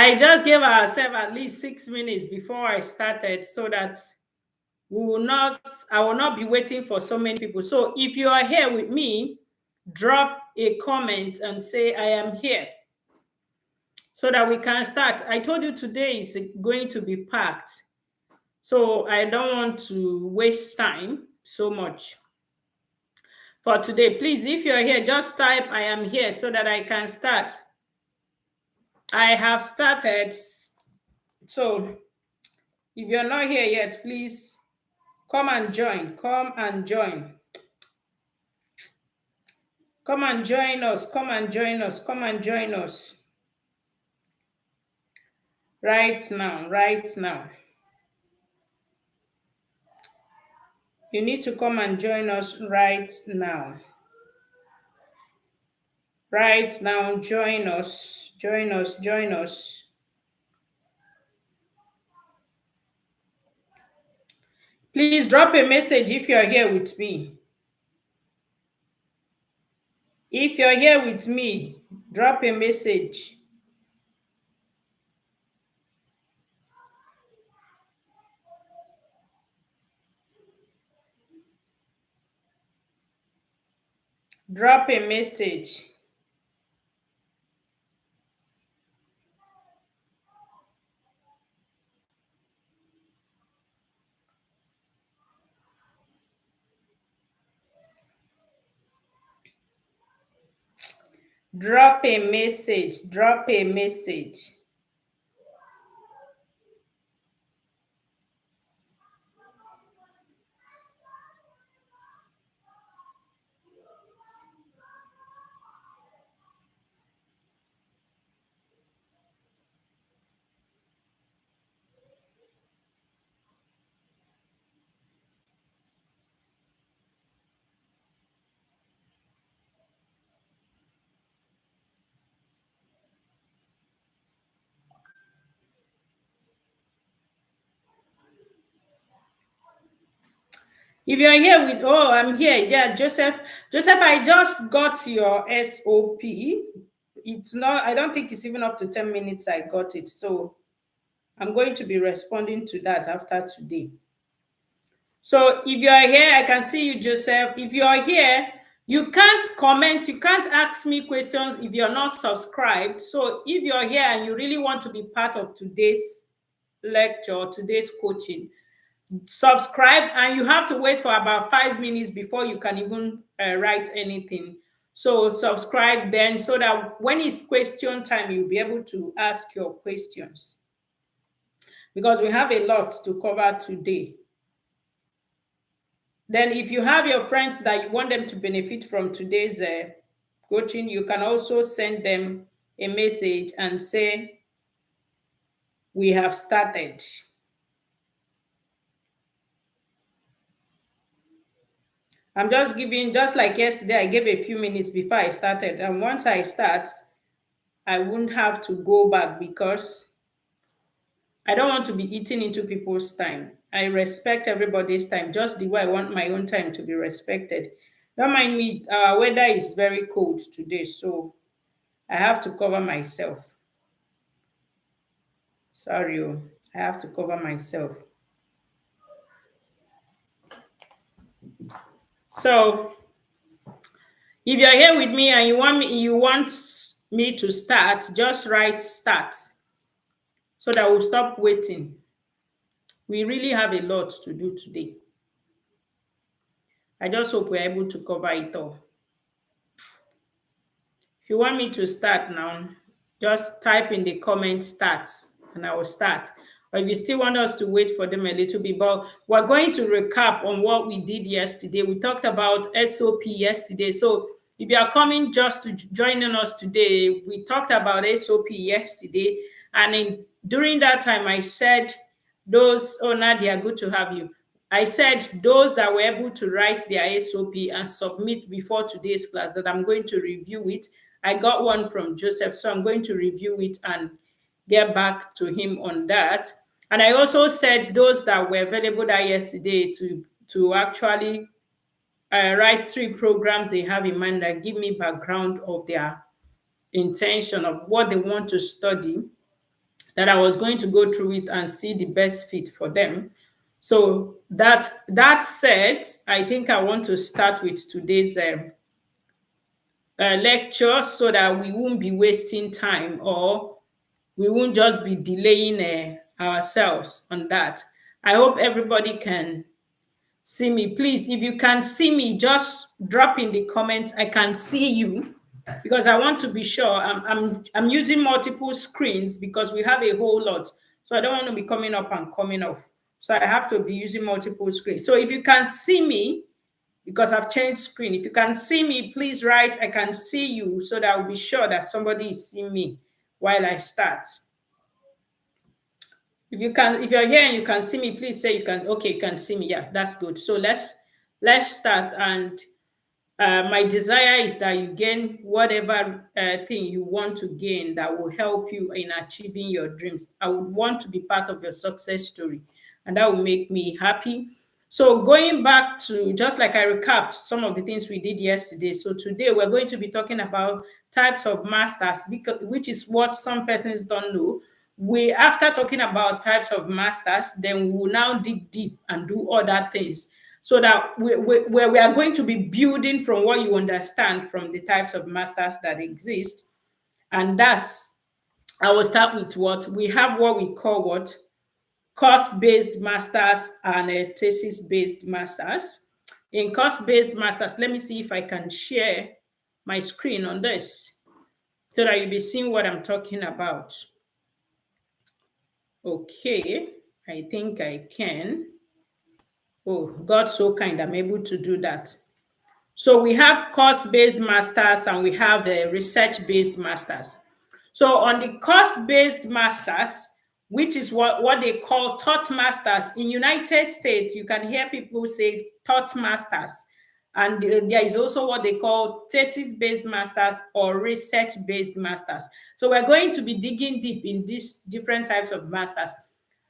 I just gave ourselves at least 6 minutes before I started so that I will not be waiting for so many people. So if you are here with me, drop a comment and say, I am here, so that we can start. I told you today is going to be packed, so I don't want to waste time so much for today. Please, if you're here, just type I am here so that I can start. I have started. So if you're not here yet, please come and join. Come and join. Come and join us. Come and join us. Come and join us. Right now. Right now. You need to come and join us right now. Right now. Join us. Join us. Join us. Please drop a message if you're here with me. If you're here with me, drop a message. Drop a message. Drop a message. Drop a message. If you're here with, oh, I'm here. Yeah, Joseph. Joseph, I just got your SOP. It's not, I don't think it's even up to 10 minutes I got it. So I'm going to be responding to that after today. So if you are here, I can see you, Joseph. If you are here, you can't comment, you can't ask me questions if you're not subscribed. So if you're here and you really want to be part of today's lecture, today's coaching, subscribe, and you have to wait for about 5 minutes before you can even write anything. So subscribe then, so that when it's question time, you'll be able to ask your questions, because we have a lot to cover today. Then if you have your friends that you want them to benefit from today's coaching, you can also send them a message and say, we have started. I'm just giving, just like yesterday, I gave a few minutes before I started. And once I start, I wouldn't have to go back, because I don't want to be eating into people's time. I respect everybody's time, just the way I want my own time to be respected. Don't mind me, weather is very cold today, so I have to cover myself. Sorry, I have to cover myself. So if you're here with me and you want me to start, just write start, so that we'll stop waiting. We really have a lot to do today. I just hope we're able to cover it all. If you want me to start now, just type in the comment start and I will start. Or if you still want us to wait for them a little bit, but we're going to recap on what we did yesterday. We talked about SOP yesterday. So if you are coming just to joining us today, we talked about SOP yesterday. And during that time, I said, those, oh, Nadia, good to have you. I said those that were able to write their SOP and submit before today's class, that I'm going to review it. I got one from Joseph, so I'm going to review it and get back to him on that. And I also said those that were available that yesterday to actually write 3 programs they have in mind that give me background of their intention of what they want to study. that I was going to go through it and see the best fit for them. So that said, I think I want to start with today's lecture so that we won't be wasting time, or we won't just be delaying ourselves on that. I hope everybody can see me. Please, if you can see me, just drop in the comments. I can see you, because I want to be sure. I'm using multiple screens because we have a whole lot. So I don't want to be coming up and coming off. So I have to be using multiple screens. So if you can see me, because I've changed screen, if you can see me, please write I can see you, so that I'll be sure that somebody is seeing me while I start. If you're here and you can see me, please say you can. Okay, you can see me. Yeah, that's good. So let's start. And my desire is that you gain whatever thing you want to gain that will help you in achieving your dreams. I would want to be part of your success story, and that will make me happy. So going back to, just like I recapped some of the things we did yesterday. So today we're going to be talking about types of masters, because which is what some persons don't know. After talking about types of masters, then we will now dig deep and do other things, so that we are going to be building from what you understand from the types of masters that exist. And I will start with what we have, what we call what course-based masters and thesis-based masters. In course-based masters, let me see if I can share my screen on this so that you'll be seeing what I'm talking about. Okay, I think I can. Oh, God so kind, I'm able to do that. So we have course-based masters and we have research-based masters. So on the course-based masters, which is what they call taught masters. In United States, you can hear people say taught masters. And there is also what they call thesis-based masters or research-based masters. So we're going to be digging deep in these different types of masters.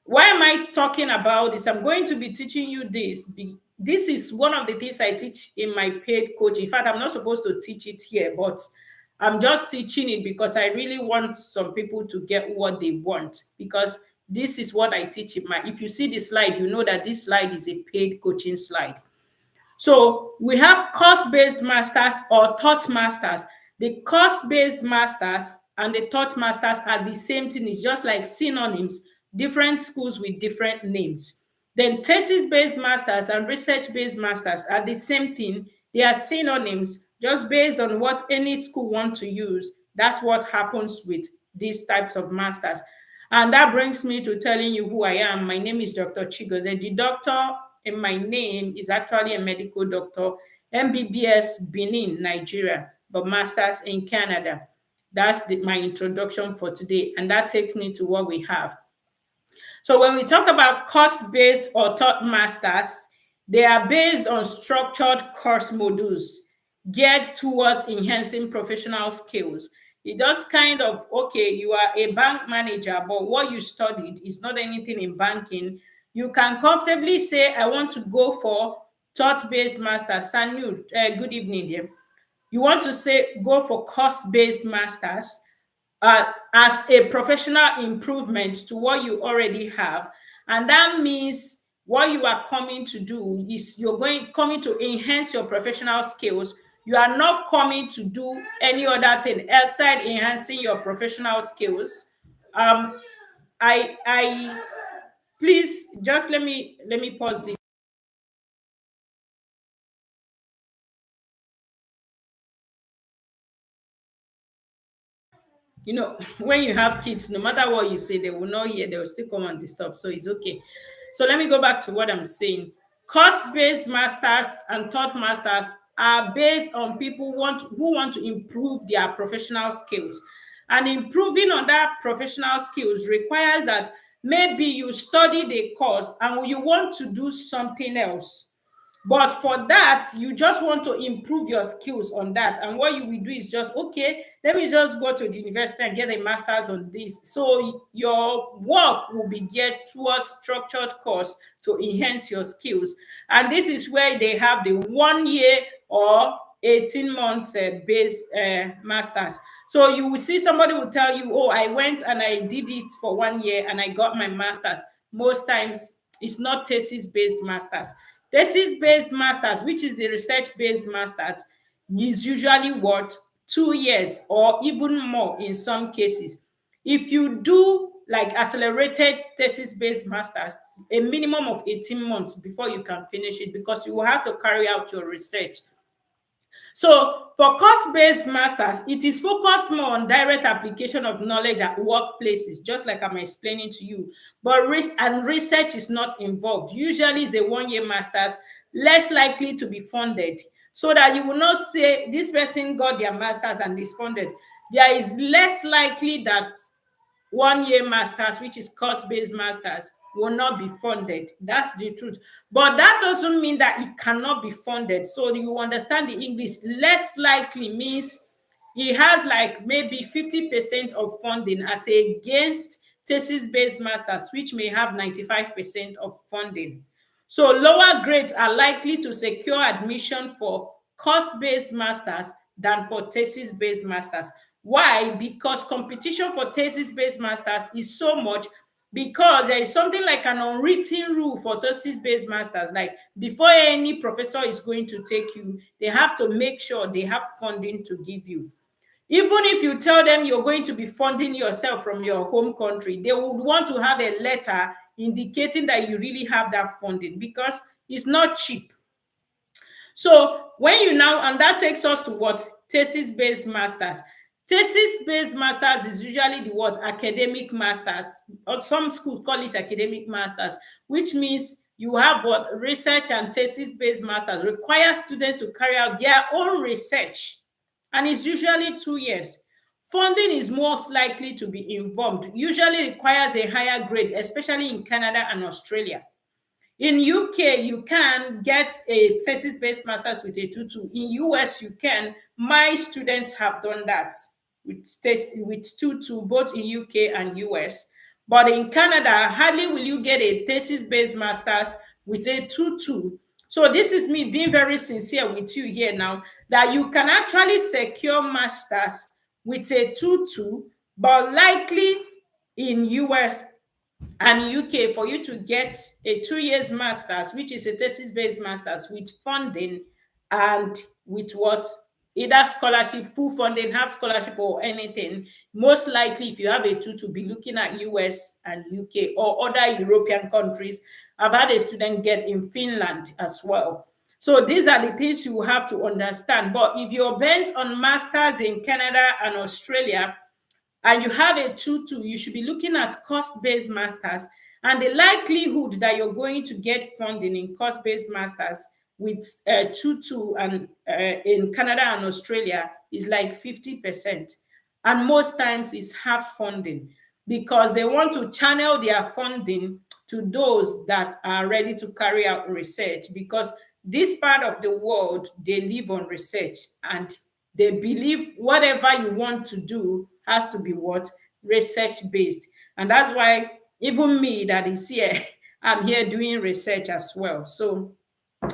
Why am I talking about this? I'm going to be teaching you this. This is one of the things I teach in my paid coaching. In fact, I'm not supposed to teach it here, but I'm just teaching it because I really want some people to get what they want, because this is what I teach in my, if you see the slide, you know that this slide is a paid coaching slide. So we have course-based masters or taught masters. The course-based masters and the taught masters are the same thing. It's just like synonyms, different schools with different names. Then thesis-based masters and research-based masters are the same thing. They are synonyms, just based on what any school wants to use. That's what happens with these types of masters. And that brings me to telling you who I am. My name is Dr. Chigozie. The doctor in my name is actually a medical doctor, MBBS, Benin, Nigeria, but master's in Canada. That's my introduction for today. And that takes me to what we have. So when we talk about course-based or taught masters, they are based on structured course modules geared towards enhancing professional skills. It just kind of, okay, you are a bank manager, but what you studied is not anything in banking. You can comfortably say, I want to go for taught-based masters. Sanu, good evening, dear. You want to say, go for course-based masters as a professional improvement to what you already have. And that means what you are coming to do is coming to enhance your professional skills. You are not coming to do any other thing outside enhancing your professional skills. I please just let me pause this. You know, when you have kids, no matter what you say, they will not hear, they will still come and disturb. So it's okay. So let me go back to what I'm saying. Course-based masters and taught masters are based on people who want to improve their professional skills. And improving on that professional skills requires that maybe you studied a course and you want to do something else. But for that, you just want to improve your skills on that. And what you will do is just, okay, let me just go to the university and get a master's on this. So your work will be geared towards structured course to enhance your skills. And this is where they have the 1 year or 18 months based masters. So you will see somebody will tell you, oh, I went and I did it for 1 year and I got my masters. Most times it's not thesis based masters. Thesis based masters, which is the research based masters, is usually what, 2 years or even more in some cases. If you do like accelerated thesis based masters, a minimum of 18 months before you can finish it, because you will have to carry out your research. So for course-based masters, it is focused more on direct application of knowledge at workplaces, just like I'm explaining to you. But research is not involved. Usually it's a 1 year master's, less likely to be funded. So that you will not say this person got their master's and is funded. There is less likely that 1 year masters, which is course-based masters, will not be funded. That's the truth. But that doesn't mean that it cannot be funded. So you understand the English. Less likely means it has like maybe 50% of funding as against thesis-based masters, which may have 95% of funding. So lower grades are likely to secure admission for course-based masters than for thesis-based masters. Why? Because competition for thesis-based masters is so much, because there is something like an unwritten rule for thesis-based masters. Like before any professor is going to take you, they have to make sure they have funding to give you. Even if you tell them you're going to be funding yourself from your home country, they would want to have a letter indicating that you really have that funding, because it's not cheap. So when you now, and that takes us to what? Thesis-based masters. Thesis-based masters is usually the what? Academic masters, or some schools call it academic masters, which means you have what? Research and thesis-based masters require students to carry out their own research, and it's usually 2 years. Funding is most likely to be involved, usually requires a higher grade, especially in Canada and Australia. In UK, you can get a thesis-based master's with a 2-2. In US, you can. My students have done that with 2-2, both in UK and US. But in Canada, hardly will you get a thesis-based master's with a 2-2. So this is me being very sincere with you here now, that you can actually secure master's with a 2-2, but likely in US and UK, for you to get a 2 years master's, which is a thesis-based master's with funding and with what? Either scholarship, full funding, half scholarship, or anything. Most likely, if you have a 2 to be looking at US and UK or other European countries. I've had a student get in Finland as well. So these are the things you have to understand. But if you're bent on masters in Canada and Australia, and you have a 2-2, you should be looking at cost-based masters. And the likelihood that you're going to get funding in cost-based masters with 2-2 and in Canada and Australia is like 50%. And most times it's half funding, because they want to channel their funding to those that are ready to carry out research, because this part of the world, they live on research, and they believe whatever you want to do has to be what? Research based. And that's why even me that is here, I'm here doing research as well. So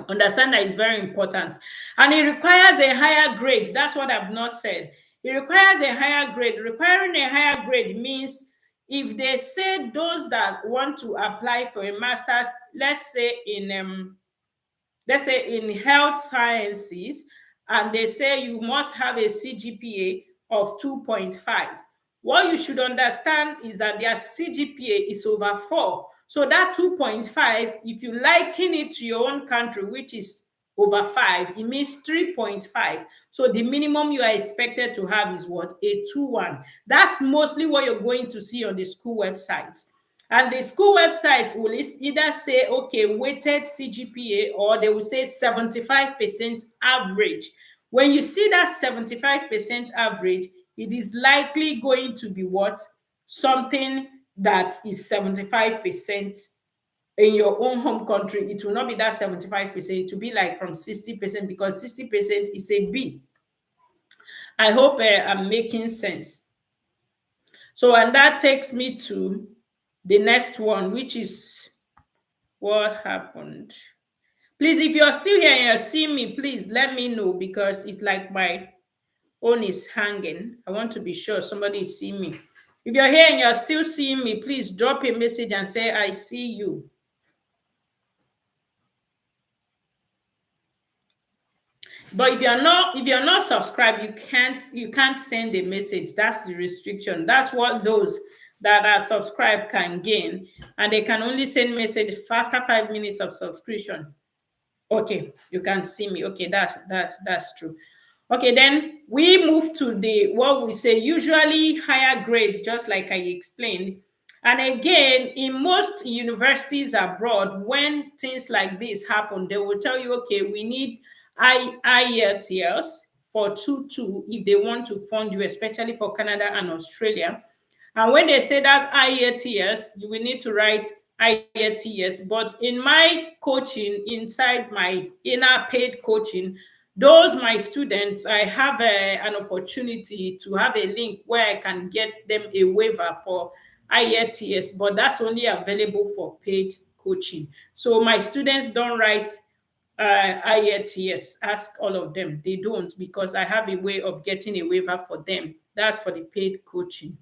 understand that is very important. And it requires a higher grade. That's what I've not said. It requires a higher grade. Requiring a higher grade means if they say those that want to apply for a master's, let's say in health sciences, and they say you must have a CGPA of 2.5. What you should understand is that their CGPA is over 4. So that 2.5, if you liken it to your own country, which is over 5, it means 3.5. So the minimum you are expected to have is what? A 2-1. That's mostly what you're going to see on the school websites. And the school websites will either say, okay, weighted CGPA, or they will say 75% average. When you see that 75% average, it is likely going to be what? Something that is 75% in your own home country. It will not be that 75%. It will be like from 60%, because 60% is a B. I hope I'm making sense. So, and that takes me to the next one, which is what happened. Please, if you're still here and you're seeing me, please let me know, because it's like my phone is hanging. I want to be sure somebody is seeing me. If you're here and you're still seeing me, please drop a message and say, I see you. But if you're not subscribed, you can't send a message. That's the restriction. That's what those that are subscribed can gain, and they can only send message after 5 minutes of subscription. Okay, you can see me. Okay, that's true. Okay, then we move to the what we say usually higher grades, just like I explained. And again, in most universities abroad, when things like this happen, they will tell you, okay, we need IELTS for 2-2 if they want to fund you, especially for Canada and Australia. And when they say that IELTS, you will need to write IELTS. But in my coaching, inside my inner paid coaching, those my students, I have an opportunity to have a link where I can get them a waiver for IELTS, but that's only available for paid coaching. So my students don't write IELTS. Ask all of them. They don't, because I have a way of getting a waiver for them. That's for the paid coaching.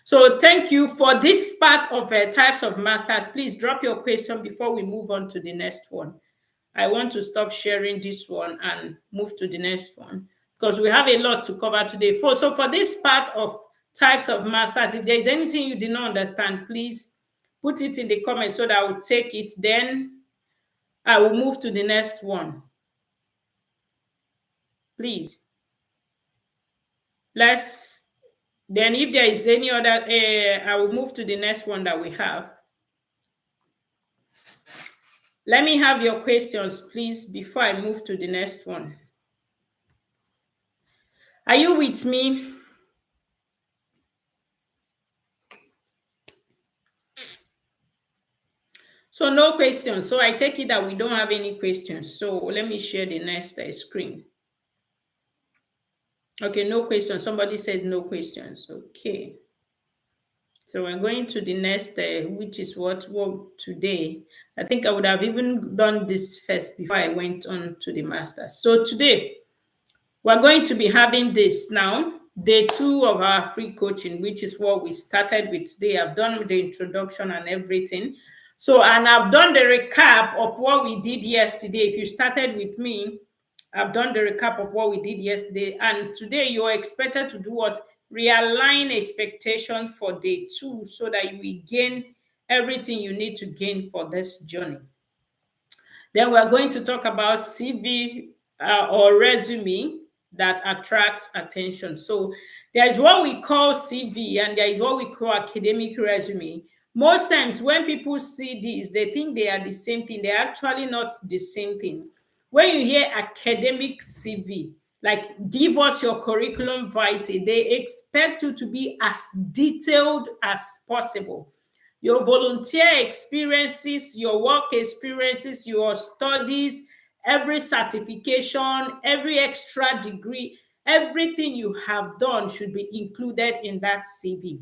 So thank you for this part of types of masters. Please drop your question before we move on to the next one. I want to stop sharing this one and move to the next one, because we have a lot to cover today. So for this part of types of masters, if there is anything you did not understand, please put it in the comments so that I will take it. Then I will move to the next one. Please. Then if there is any other, I will move to the next one that we have. Let me have your questions, please, before I move to the next one. Are you with me? So no questions. So I take it that we don't have any questions. So let me share the next screen. Okay, no questions. Somebody said no questions. Okay. So we're going to the next, which is what today. I think I would have even done this first before I went on to the master's. So today, we're going to be having this now, day 2 of our free coaching, which is what we started with today. I've done the introduction and everything. So, and I've done the recap of what we did yesterday. If you started with me, I've done the recap of what we did yesterday. And today you're expected to do what? Realign expectation for day 2 so that you gain everything you need to gain for this journey. Then we're going to talk about CV or resume that attracts attention. So there is what we call CV and there is what we call academic resume. Most times when people see these, they think they are the same thing. They're actually not the same thing. When you hear academic CV, like give us your curriculum vitae, they expect you to be as detailed as possible. Your volunteer experiences, your work experiences, your studies, every certification, every extra degree, everything you have done should be included in that CV.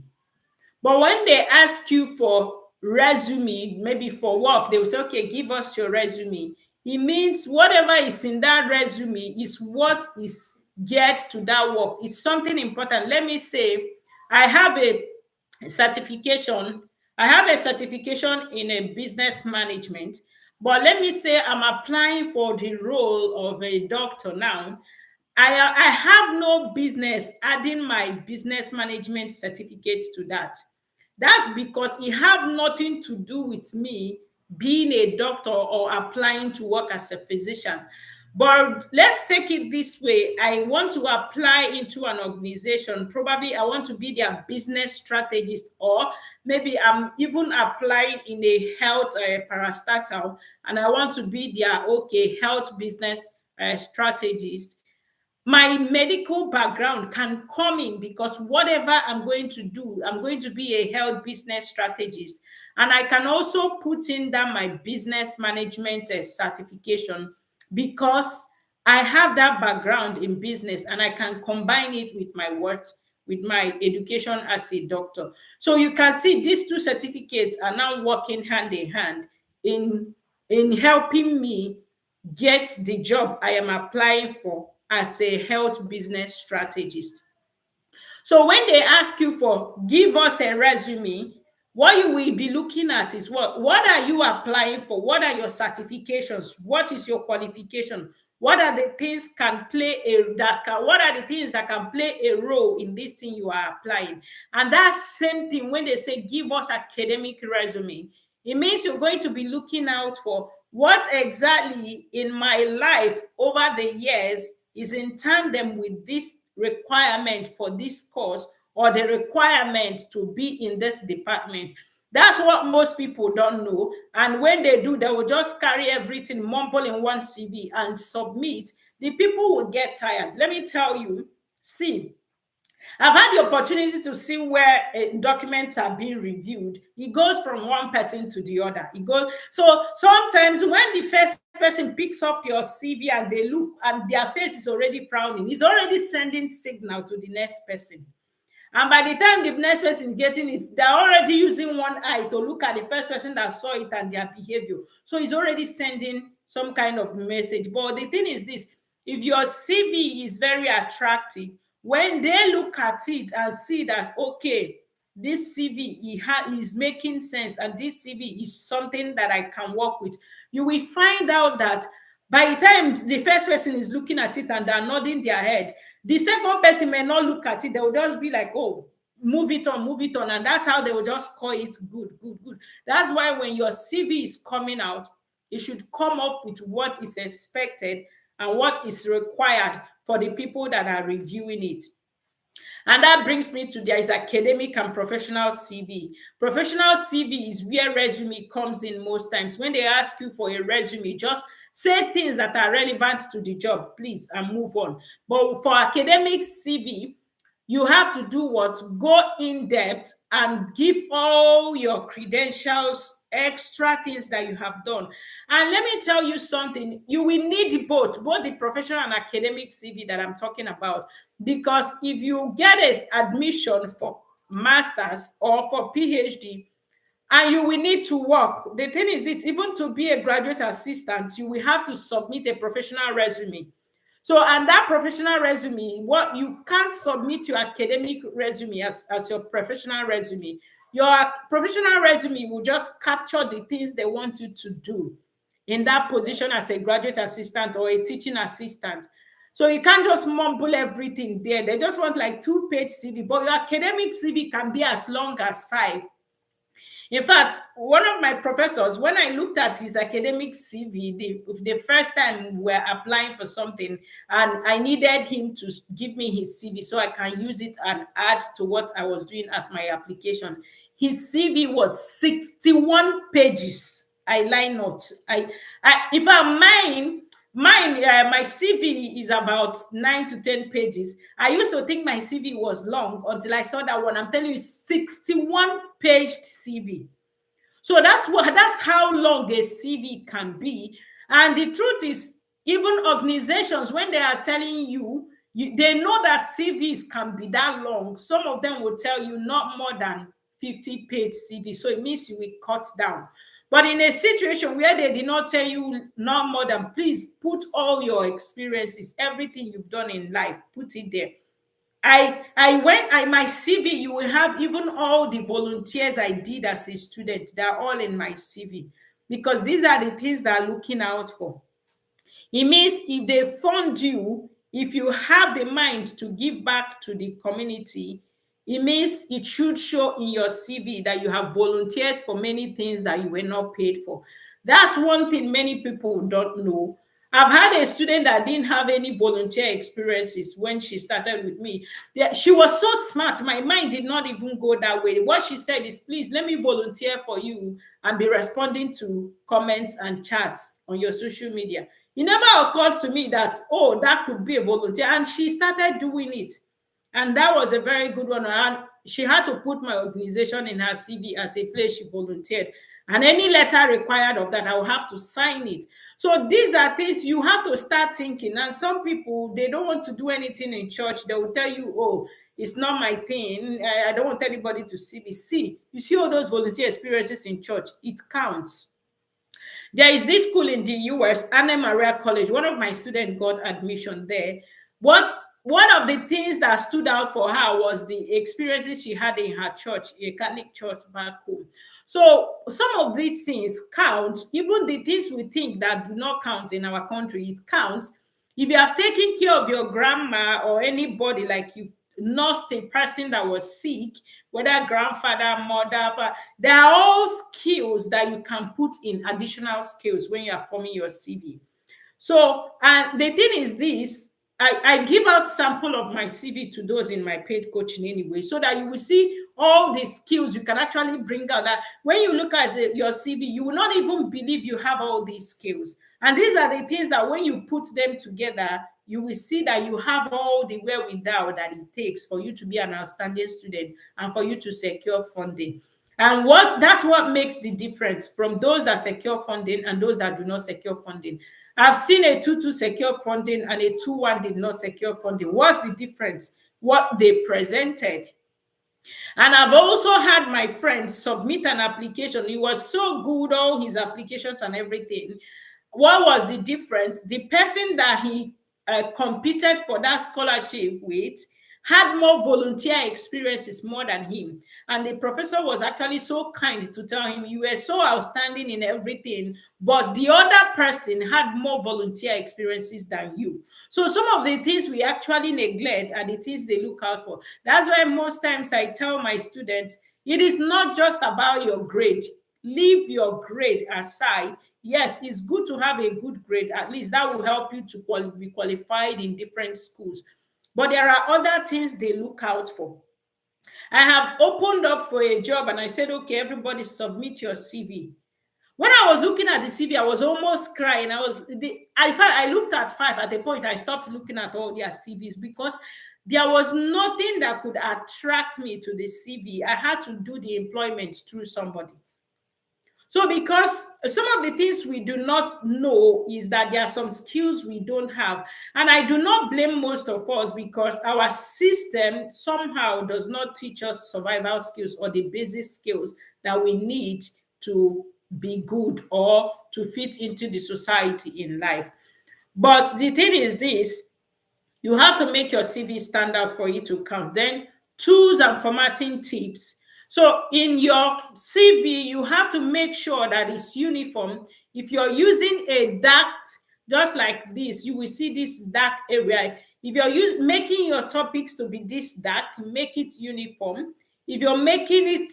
But when they ask you for resume, maybe for work, they will say, okay, give us your resume. It means whatever is in that resume is what is geared to that work. It's something important. Let me say, I have a certification. I have a certification in a business management, but let me say I'm applying for the role of a doctor now. I have no business adding my business management certificate to that. That's because it have nothing to do with me being a doctor or applying to work as a physician. But let's take it this way. I want to apply into an organization. Probably I want to be their business strategist, or maybe I'm even applying in a health parastatal, and I want to be their health business strategist. My medical background can come in, because whatever I'm going to do, I'm going to be a health business strategist. And I can also put in that my business management certification, because I have that background in business and I can combine it with my work, with my education as a doctor. So you can see these two certificates are now working hand in hand in in helping me get the job I am applying for as a health business strategist. So when they ask you for give us a resume, what you will be looking at is what are you applying for? What are your certifications? What is your qualification? What are the things what are the things that can play a role in this thing you are applying? And that same thing, when they say give us academic resume, it means you're going to be looking out for what exactly in my life over the years is in tandem with this requirement for this course or the requirement to be in this department. That's what most people don't know. And when they do, they will just carry everything, mumble in one CV and submit. The people will get tired. Let me tell you, see, I've had the opportunity to see where documents are being reviewed. It goes from one person to the other. It goes so sometimes when the first person picks up your CV and they look and their face is already frowning, it's already sending signal to the next person. And by the time the next person is getting it, they're already using one eye to look at the first person that saw it and their behavior. So it's already sending some kind of message. But the thing is this, if your CV is very attractive, when they look at it and see that, okay, this CV is making sense and this CV is something that I can work with, you will find out that by the time the first person is looking at it and they're nodding their head, the second person may not look at it. They will just be like, oh, move it on. And that's how they will just call it good, good, good. That's why when your CV is coming out, it should come up with what is expected and what is required for the people that are reviewing it. And that brings me to there is academic and professional CV. Professional CV is where resume comes in most times. When they ask you for a resume, just say things that are relevant to the job, please, and move on. But for academic CV, you have to do what? Go in depth and give all your credentials, extra things that you have done. And let me tell you something, you will need both the professional and academic CV that I'm talking about. Because if you get an admission for master's or for PhD, and you will need to work, the thing is this, even to be a graduate assistant, you will have to submit a professional resume. So, and that professional resume, what you can't submit your academic resume as your professional resume. Your professional resume will just capture the things they want you to do in that position as a graduate assistant or a teaching assistant. So you can't just mumble everything there. They just want like 2-page CV, but your academic CV can be as long as 5. In fact, one of my professors, when I looked at his academic CV, the first time we were applying for something, and I needed him to give me his CV so I can use it and add to what I was doing as my application. His CV was 61 pages. I lie not. If I'm my CV is about 9 to 10 pages. I used to think my CV was long until I saw that one. I'm telling you, 61 paged CV. So that's how long a CV can be. And the truth is, even organizations, when they are telling you, they know that CVs can be that long. Some of them will tell you not more than 50-page CV. So it means you will cut down. But in a situation where they did not tell you not more than, please put all your experiences, everything you've done in life, put it there. My CV, you will have even all the volunteers I did as a student. They're all in my CV because these are the things they're looking out for. It means if they fund you, if you have the mind to give back to the community, it means it should show in your CV that you have volunteers for many things that you were not paid for. That's one thing many people don't know. I've had a student that didn't have any volunteer experiences when she started with me. She was so smart. My mind did not even go that way. What she said is, please let me volunteer for you and be responding to comments and chats on your social media. It never occurred to me that, oh, that could be a volunteer. And she started doing it. And that was a very good one. And she had to put my organization in her CV as a place she volunteered. And any letter required of that, I will have to sign it. So these are things you have to start thinking. And some people, they don't want to do anything in church. They will tell you, oh, it's not my thing. I don't want anybody to see me. See, you see all those volunteer experiences in church. It counts. There is this school in the US, Anna Maria College. One of my students got admission there. What One of the things that stood out for her was the experiences she had in her church, a Catholic church back home. So some of these things count, even the things we think that do not count in our country, it counts. If you have taken care of your grandma or anybody, like you've nursed a person that was sick, whether grandfather, mother, they are all skills that you can put in, additional skills when you are forming your CV. So, and the thing is this, I give out sample of my CV to those in my paid coaching anyway, so that you will see all the skills you can actually bring out. That when you look at your CV, you will not even believe you have all these skills. And these are the things that when you put them together, you will see that you have all the wherewithal that it takes for you to be an outstanding student and for you to secure funding. And that's what makes the difference from those that secure funding and those that do not secure funding. I've seen a 2-2 secure funding and a 2-1 did not secure funding. What's the difference? What they presented. And I've also had my friend submit an application. It was so good, all his applications and everything. What was the difference? The person that he competed for that scholarship with had more volunteer experiences more than him. And the professor was actually so kind to tell him, you were so outstanding in everything, but the other person had more volunteer experiences than you. So some of the things we actually neglect are the things they look out for. That's why most times I tell my students, it is not just about your grade. Leave your grade aside. Yes, it's good to have a good grade. At least that will help you to be qualified in different schools. But there are other things they look out for. I have opened up for a job and I said, okay, everybody submit your CV. When I was looking at the CV, I was almost crying. I looked at 5. At the point, I stopped looking at all their CVs because there was nothing that could attract me to the CV. I had to do the employment through somebody. So because some of the things we do not know is that there are some skills we don't have. And I do not blame most of us because our system somehow does not teach us survival skills or the basic skills that we need to be good or to fit into the society in life. But the thing is this, you have to make your CV stand out for it to count. Then tools and formatting tips. So in your CV, you have to make sure that it's uniform. If you're using a dark, just like this, you will see this dark area. If you're making your topics to be this dark, make it uniform. If you're making it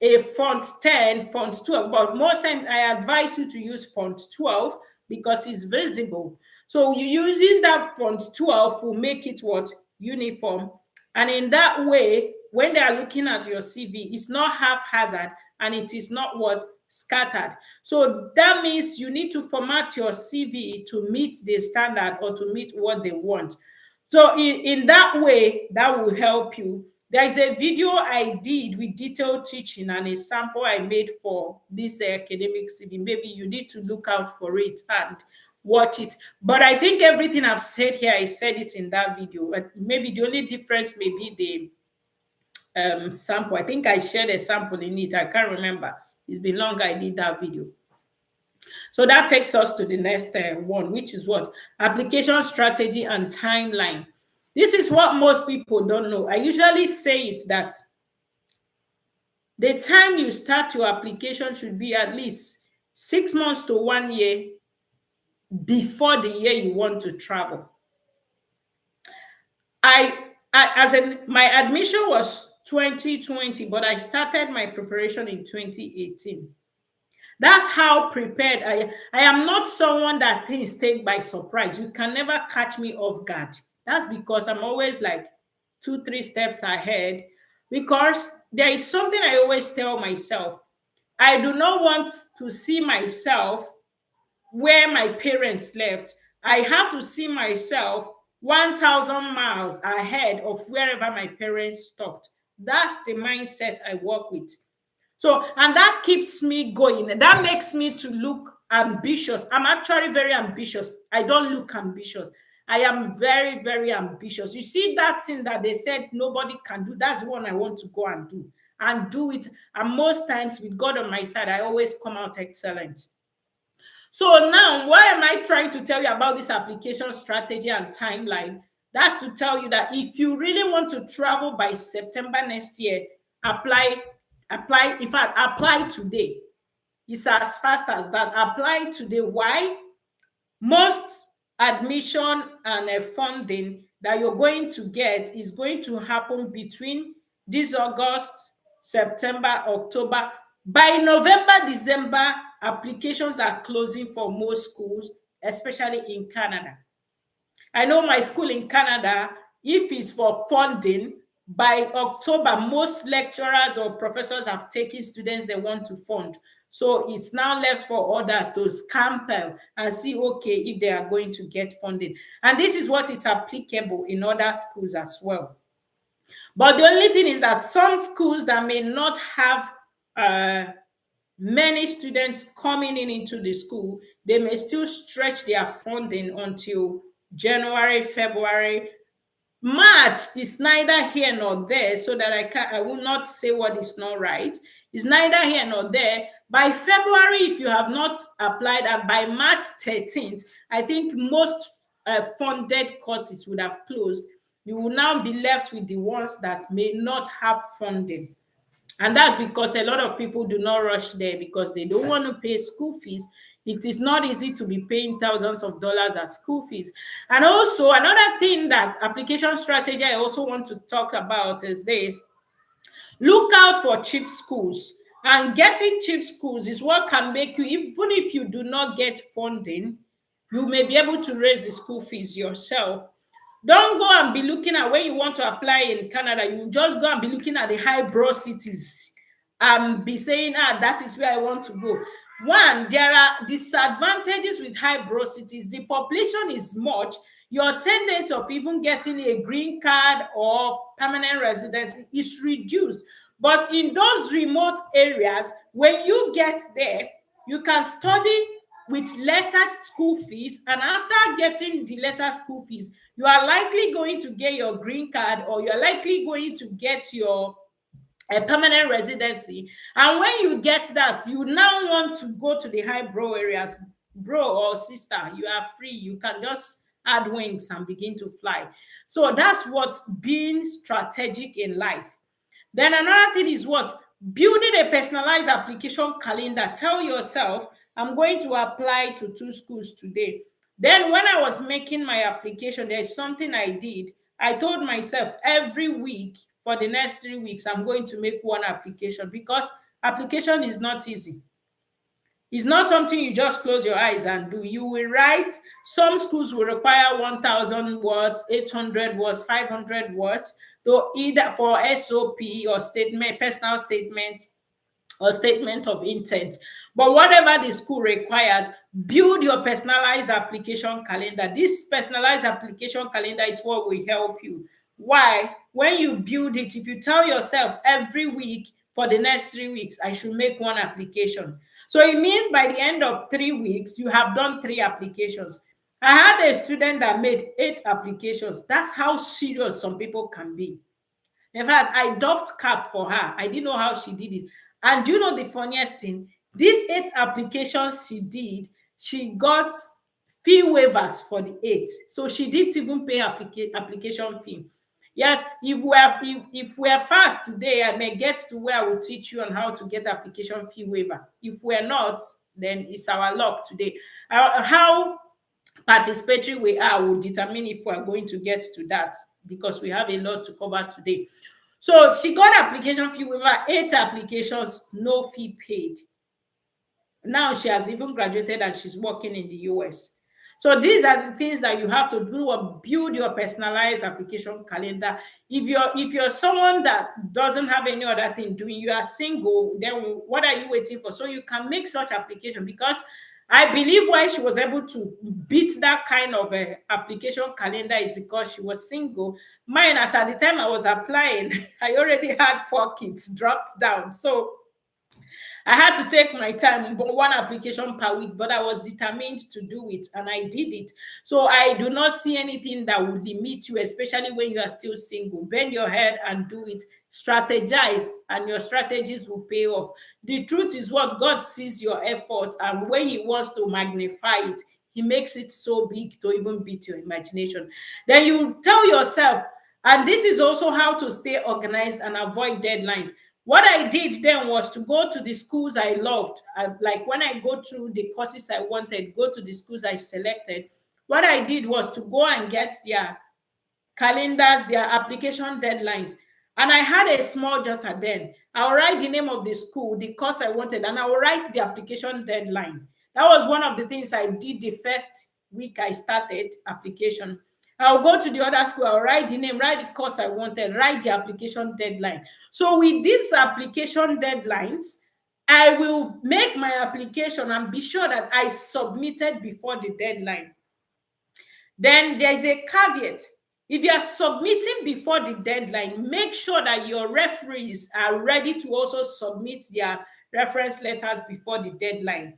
a font 10, font 12, but most times I advise you to use font 12 because it's visible. So you using that font 12 will make it what? Uniform. And in that way, when they are looking at your CV, it's not haphazard and it is not what? Scattered. So that means you need to format your CV to meet the standard or to meet what they want. So in that way, that will help you. There is a video I did with detailed teaching and a sample I made for this academic CV. Maybe you need to look out for it and watch it. But I think everything I've said here, I said it in that video. Maybe the only difference may be the sample. I think I shared a sample in it. I can't remember. It's been long I did that video. So that takes us to the next one, which is what? Application strategy and timeline. This is what most people don't know. I usually say it that the time you start your application should be at least 6 months to 1 year before the year you want to travel. My admission was 2020, but I started my preparation in 2018. That's how prepared I am not someone that things take by surprise. You can never catch me off guard. That's because I'm always like 2-3 steps ahead, because there is something I always tell myself. I do not want to see myself where my parents left. I have to see myself 1,000 miles ahead of wherever my parents stopped. That's the mindset I work with. So, and that keeps me going. And that makes me to look ambitious. I'm actually very ambitious. I don't look ambitious. I am very, very ambitious. You see that thing that they said nobody can do? That's the one I want to go and do it. And most times with God on my side, I always come out excellent. So now, why am I trying to tell you about this application strategy and timeline? That's to tell you that if you really want to travel by September next year, apply, in fact, apply today. It's as fast as that. Apply today. Why? Most admission and funding that you're going to get is going to happen between this August, September, October. By November, December, applications are closing for most schools, especially in Canada. I know my school in Canada, if it's for funding, by October, most lecturers or professors have taken students they want to fund. So it's now left for others to scamper and see, okay, if they are going to get funding. And this is what is applicable in other schools as well. But the only thing is that some schools that may not have many students coming in into the school, they may still stretch their funding until January, February. March is neither here nor there, so that I will not say what is not right. It's neither here nor there. By February, if you have not applied, and by March 13th, I think most funded courses would have closed. You will now be left with the ones that may not have funding. And that's because a lot of people do not rush there because they don't want to pay school fees. It is not easy to be paying thousands of dollars as school fees. And also, another thing that application strategy I also want to talk about is this: look out for cheap schools. And getting cheap schools is what can make you, even if you do not get funding, you may be able to raise the school fees yourself. Don't go and be looking at, when you want to apply in Canada, you just go and be looking at the highbrow cities and be saying, that is where I want to go. One, there are disadvantages with highbrow cities. The population is much. Your tendency of even getting a green card or permanent residence is reduced. But in those remote areas, when you get there, you can study with lesser school fees, and after getting the lesser school fees, you are likely going to get your green card, or you're likely going to get your a permanent residency. And when you get that, you now want to go to the highbrow areas. Bro or sister, you are free. You can just add wings and begin to fly. So that's what's being strategic in life. Then another thing is what? Building a personalized application calendar. Tell yourself, I'm going to apply to 2 schools today. Then when I was making my application, there's something I did. I told myself every week for the next 3 weeks, I'm going to make 1 application, because application is not easy. It's not something you just close your eyes and do. You will write. Some schools will require 1,000 words, 800 words, 500 words, though, either for SOP or statement, personal statement, or statement of intent. But whatever the school requires, build your personalized application calendar. This personalized application calendar is what will help you. Why? When you build it, if you tell yourself every week for the next 3 weeks, I should make 1 application. So it means by the end of 3 weeks, you have done 3 applications. I had a student that made 8 applications. That's how serious some people can be. In fact, I doffed cap for her. I didn't know how she did it. And do you know the funniest thing? These 8 applications she did, she got fee waivers for the 8. So she didn't even pay application fee. Yes, if we are fast today, I may get to where I will teach you on how to get application fee waiver. If we're not, then it's our luck today. How participatory we are will determine if we're going to get to that, because we have a lot to cover today. So she got application fee waiver, 8 applications, no fee paid. Now she has even graduated and she's working in the US. So these are the things that you have to do, or build your personalized application calendar. If you're someone that doesn't have any other thing doing, you are single, then what are you waiting for? So you can make such application, because I believe why she was able to beat that kind of application calendar is because she was single. Mine, as at the time I was applying, I already had 4 kids dropped down. So I had to take my time, 1 application per week, but I was determined to do it, and I did it. So I do not see anything that would limit you, especially when you are still single. Bend your head and do it. Strategize, and your strategies will pay off. The truth is what God sees your effort, and when He wants to magnify it, He makes it so big to even beat your imagination. Then you tell yourself, and this is also how to stay organized and avoid deadlines. What I did then was to go to the schools I loved. Like when I go through the courses I wanted, go to the schools I selected. What I did was to go and get their calendars, their application deadlines. And I had a small jotter then. I'll write the name of the school, the course I wanted, and I will write the application deadline. That was one of the things I did the first week I started application. I'll go to the other school, I'll write the name, write the course I wanted, write the application deadline. So with these application deadlines, I will make my application and be sure that I submitted before the deadline. Then there's a caveat. If you are submitting before the deadline, make sure that your referees are ready to also submit their reference letters before the deadline.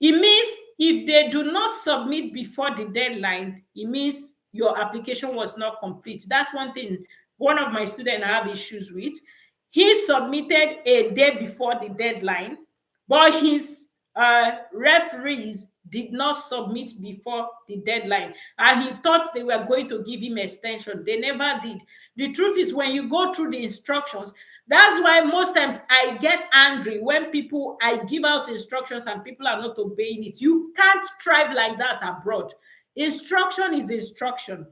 It means if they do not submit before the deadline, it means your application was not complete. That's one thing one of my students have issues with. He submitted a day before the deadline, but his referees did not submit before the deadline, and he thought they were going to give him extension. They never did. The truth is, when you go through the instructions, that's why most times I get angry when I give out instructions and people are not obeying it. You can't strive like that abroad. Instruction is instruction.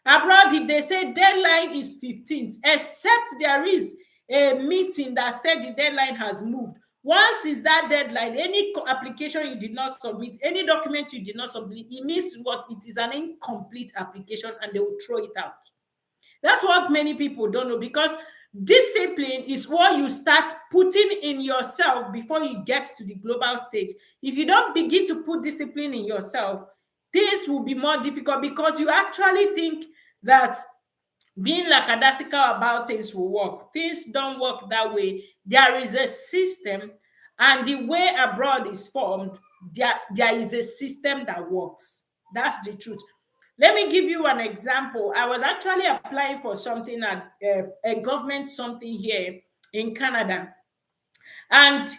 Abroad, if they say deadline is 15th, except there is a meeting that said the deadline has moved, once is that deadline, any application you did not submit, any document you did not submit, it means what? It is an incomplete application, and they will throw it out. That's what many people don't know, because discipline is what you start putting in yourself before you get to the global stage. If you don't begin to put discipline in yourself, things will be more difficult, because you actually think that being lackadaisical about things will work. Things don't work that way. There is a system, and the way abroad is formed, there is a system that works. That's the truth. Let me give you an example. I was actually applying for something at a government something here in Canada, and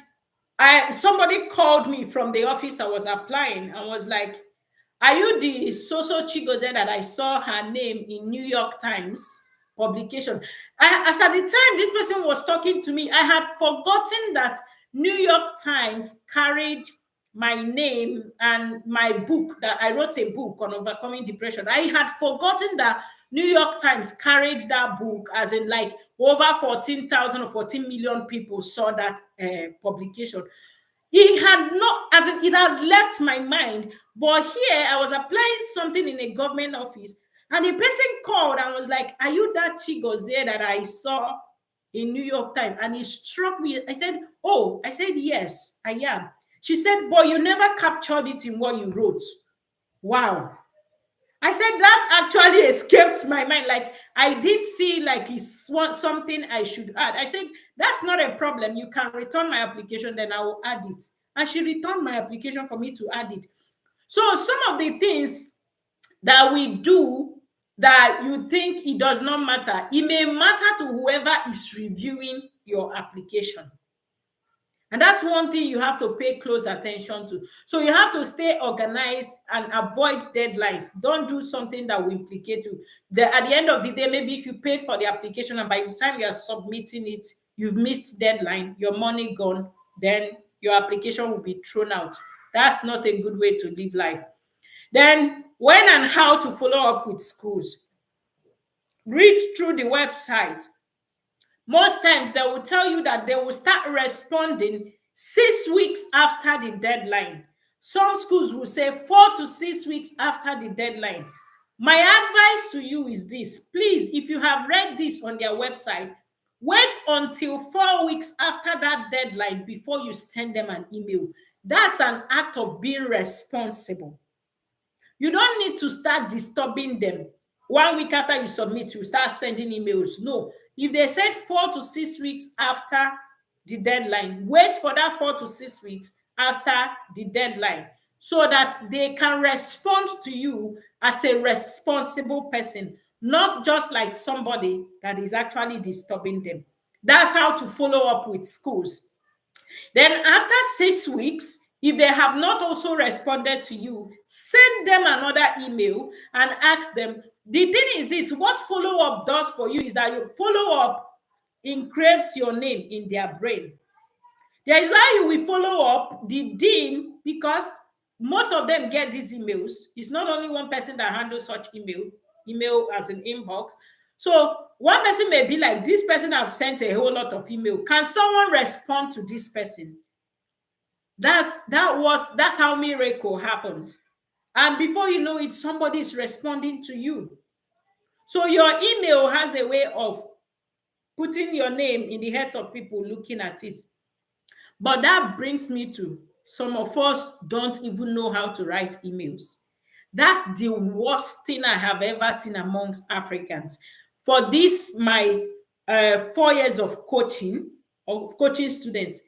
somebody called me from the office I was applying and was like, "Are you the Soso Chigozie that I saw her name in New York Times publication?" As at the time this person was talking to me, I had forgotten that New York Times carried my name and my book, that I wrote a book on overcoming depression. I had forgotten that New York Times carried that book, as in like over 14,000 or 14 million people saw that publication. It had not, as in, it has left my mind. But here I was applying something in a government office, and the person called and was like, "Are you that Chigozie that I saw in New York Times?" And it struck me. I said, "Oh," I said, "Yes, I am." She said, "But you never captured it in what you wrote." Wow. I said, that actually escaped my mind. Like, I did see like it's something I should add. I said, "That's not a problem. You can return my application, then I will add it." And she returned my application for me to add it. So some of the things that we do that you think it does not matter, it may matter to whoever is reviewing your application. And that's one thing you have to pay close attention to. So you have to stay organized and avoid deadlines. Don't do something that will implicate you. At the end of the day, maybe if you paid for the application and by the time you are submitting it, you've missed deadline, your money gone, then your application will be thrown out. That's not a good way to live life. Then when and how to follow up with schools. Read through the website. Most times they will tell you that they will start responding 6 weeks after the deadline. Some schools will say 4 to 6 weeks after the deadline. My advice to you is this: please, if you have read this on their website, wait until 4 weeks after that deadline before you send them an email. That's an act of being responsible. You don't need to start disturbing them. 1 week after you submit, you start sending emails. No. If they said 4 to 6 weeks after the deadline, wait for that 4 to 6 weeks after the deadline so that they can respond to you as a responsible person, not just like somebody that is actually disturbing them. That's how to follow up with schools. Then after 6 weeks, if they have not also responded to you, send them another email and ask them. The thing is this, what follow-up does for you is that your follow-up engraves your name in their brain. There is how you will follow up the dean, because most of them get these emails. It's not only one person that handles such email as an inbox. So one person may be like, this person have sent a whole lot of email. Can someone respond to this person? That's how miracle happens. And before you know it, somebody is responding to you. So your email has a way of putting your name in the heads of people looking at it. But that brings me to some of us don't even know how to write emails. That's the worst thing I have ever seen amongst Africans. For this, my 4 years of coaching students,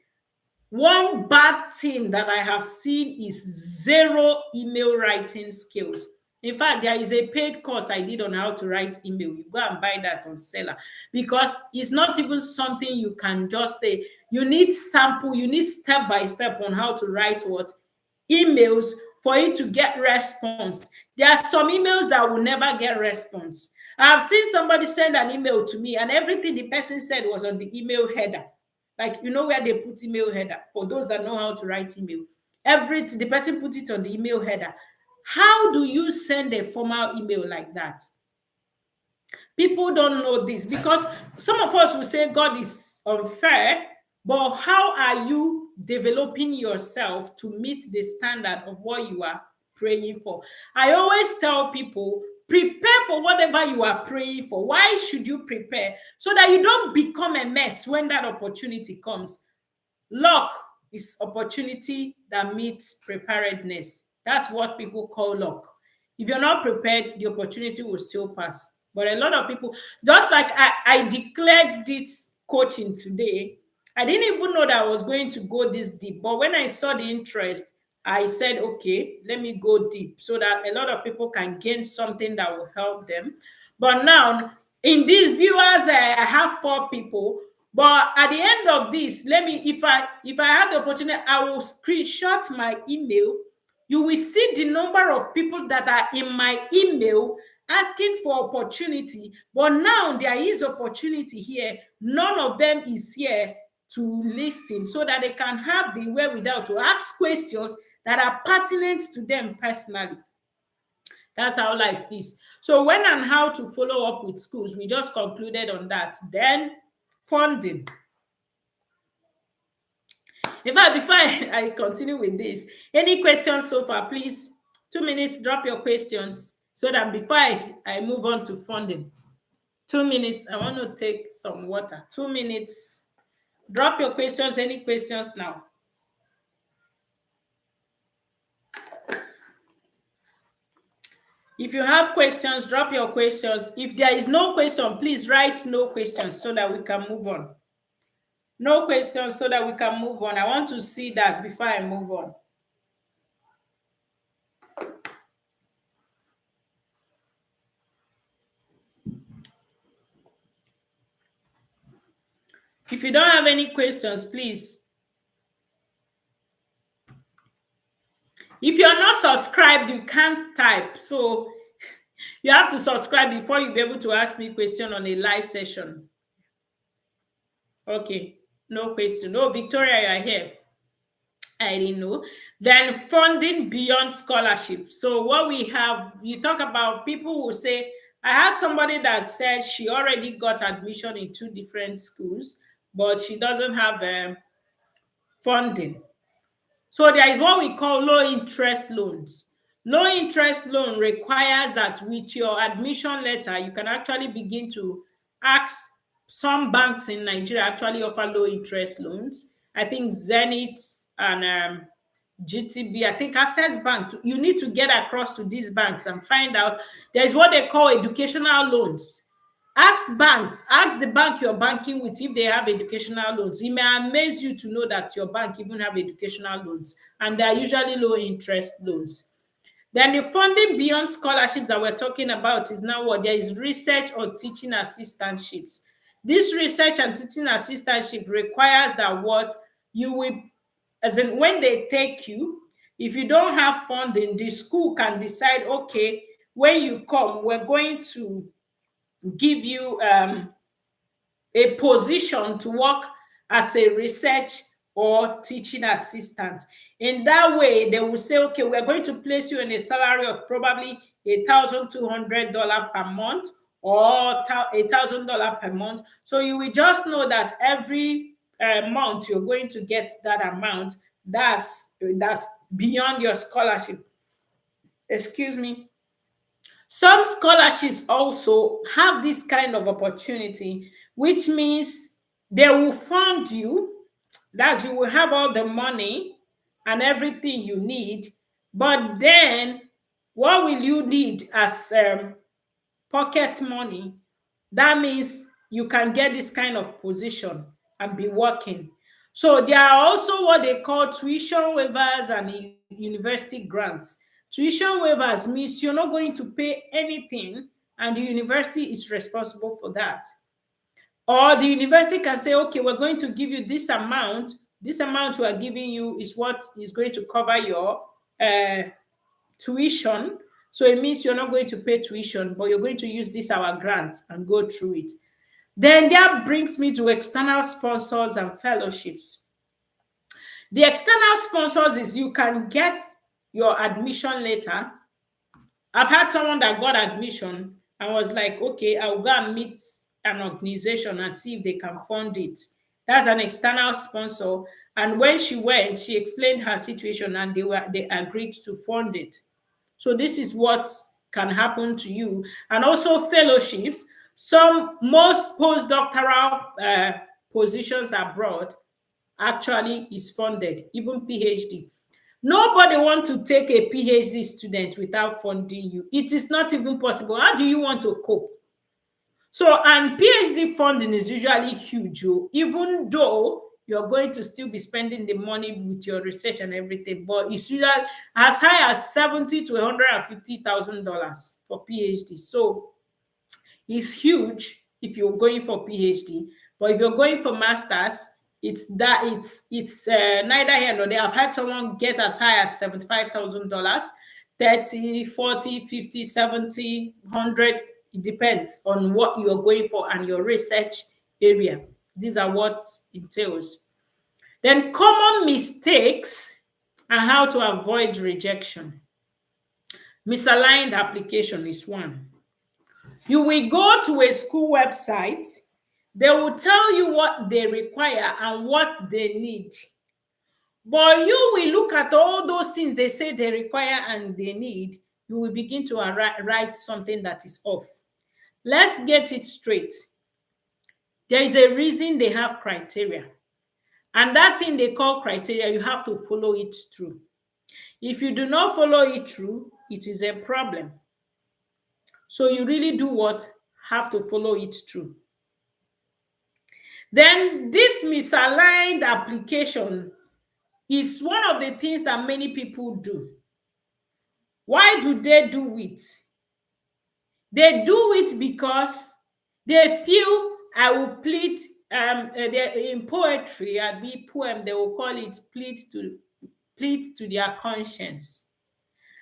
one bad thing that I have seen is zero email writing skills. In fact, there is a paid course I did on how to write email. You go and buy that on Seller, because it's not even something you can just say. You need sample, you need step by step on how to write what? Emails for it to get response. There are some emails that will never get response. I've seen somebody send an email to me and everything the person said was on the email header. Like, you know where they put email header, for those that know how to write email. The person put it on the email header. How do you send a formal email like that? People don't know this, because some of us will say God is unfair, but how are you developing yourself to meet the standard of what you are praying for? I always tell people, prepare for whatever you are praying for. Why should you prepare? So that you don't become a mess when that opportunity comes. Luck is opportunity that meets preparedness. That's what people call luck. If you're not prepared, the opportunity will still pass. But a lot of people, just like I declared this coaching today, I didn't even know that I was going to go this deep. But when I saw the interest, I said, okay, let me go deep so that a lot of people can gain something that will help them. But now, in these viewers, I have 4 people. But at the end of this, if I have the opportunity, I will screenshot my email. You will see the number of people that are in my email asking for opportunity. But now there is opportunity here. None of them is here to listen, so that they can have the wherewithal to ask questions that are pertinent to them personally. That's how life is. So when and how to follow up with schools, we just concluded on that. Then funding. In fact, before I continue with this, any questions so far, please, 2 minutes, drop your questions so that before I move on to funding. 2 minutes, I want to take some water. 2 minutes, drop your questions, any questions now? If you have questions, drop your questions. If there is no question, please write no questions so that we can move on. No questions so that we can move on. I want to see that before I move on. If you don't have any questions, please. If you're not subscribed, you can't type. So you have to subscribe before you'll be able to ask me a question on a live session. Okay, no question. No, Victoria, you're here. I didn't know. Then funding beyond scholarship. So what we have, you talk about, people will say, I had somebody that said she already got admission in 2 different schools, but she doesn't have funding. So there is what we call low interest loans. Low interest loan requires that with your admission letter, you can actually begin to ask. Some banks in Nigeria actually offer low interest loans. I think Zenith and GTB, I think Access Bank. You need to get across to these banks and find out. There is what they call educational loans. Ask the bank you're banking with if they have educational loans. It may amaze you to know that your bank even have educational loans, and they are usually low interest loans. Then the funding beyond scholarships that we're talking about is now what there is research or teaching assistantships. This research and teaching assistantship requires that what you will, as in when they take you, if you don't have funding, the school can decide, okay, when you come, we're going to give you a position to work as a research or teaching assistant. In that way, they will say, okay, we're going to place you in a salary of probably $1,200 per month or $1,000 per month. So you will just know that every month you're going to get that amount. That's beyond your scholarship. Excuse me. Some scholarships also have this kind of opportunity, which means they will fund you, that you will have all the money and everything you need, but then what will you need as pocket money? That means you can get this kind of position and be working. So there are also what they call tuition waivers and university grants. Tuition waivers means you're not going to pay anything and the university is responsible for that. Or the university can say, okay, we're going to give you this amount. This amount we are giving you is what is going to cover your tuition. So it means you're not going to pay tuition, but you're going to use this our grant and go through it. Then that brings me to external sponsors and fellowships. The external sponsors is you can get your admission letter. I've had someone that got admission and was like, okay, I'll go and meet an organization and see if they can fund it. That's an external sponsor. And when she went, she explained her situation and they agreed to fund it. So this is what can happen to you. And also fellowships. Most postdoctoral positions abroad actually is funded, even PhD. Nobody wants to take a PhD student without funding you. It is not even possible. How do you want to cope? So, and PhD funding is usually huge, even though you're going to still be spending the money with your research and everything, but it's usually as high as $70,000 to $150,000 for PhD. So it's huge if you're going for PhD, but if you're going for masters, it's neither here nor there. I've had someone get as high as $75,000, 30, 40, 50, 70, 100. It depends on what you're going for and your research area. These are what it entails. Then common mistakes and how to avoid rejection. Misaligned application is one. You will go to a school website. They will tell you what they require and what they need. But you will look at all those things they say they require and they need. You will begin to write something that is off. Let's get it straight. There is a reason they have criteria. And that thing they call criteria, you have to follow it through. If you do not follow it through, it is a problem. So you really do what? Have to follow it through. Then this misaligned application is one of the things that many people do. Why do they do it? They do it because they feel I will plead, in poetry, at the poem, they will call it plead to their conscience.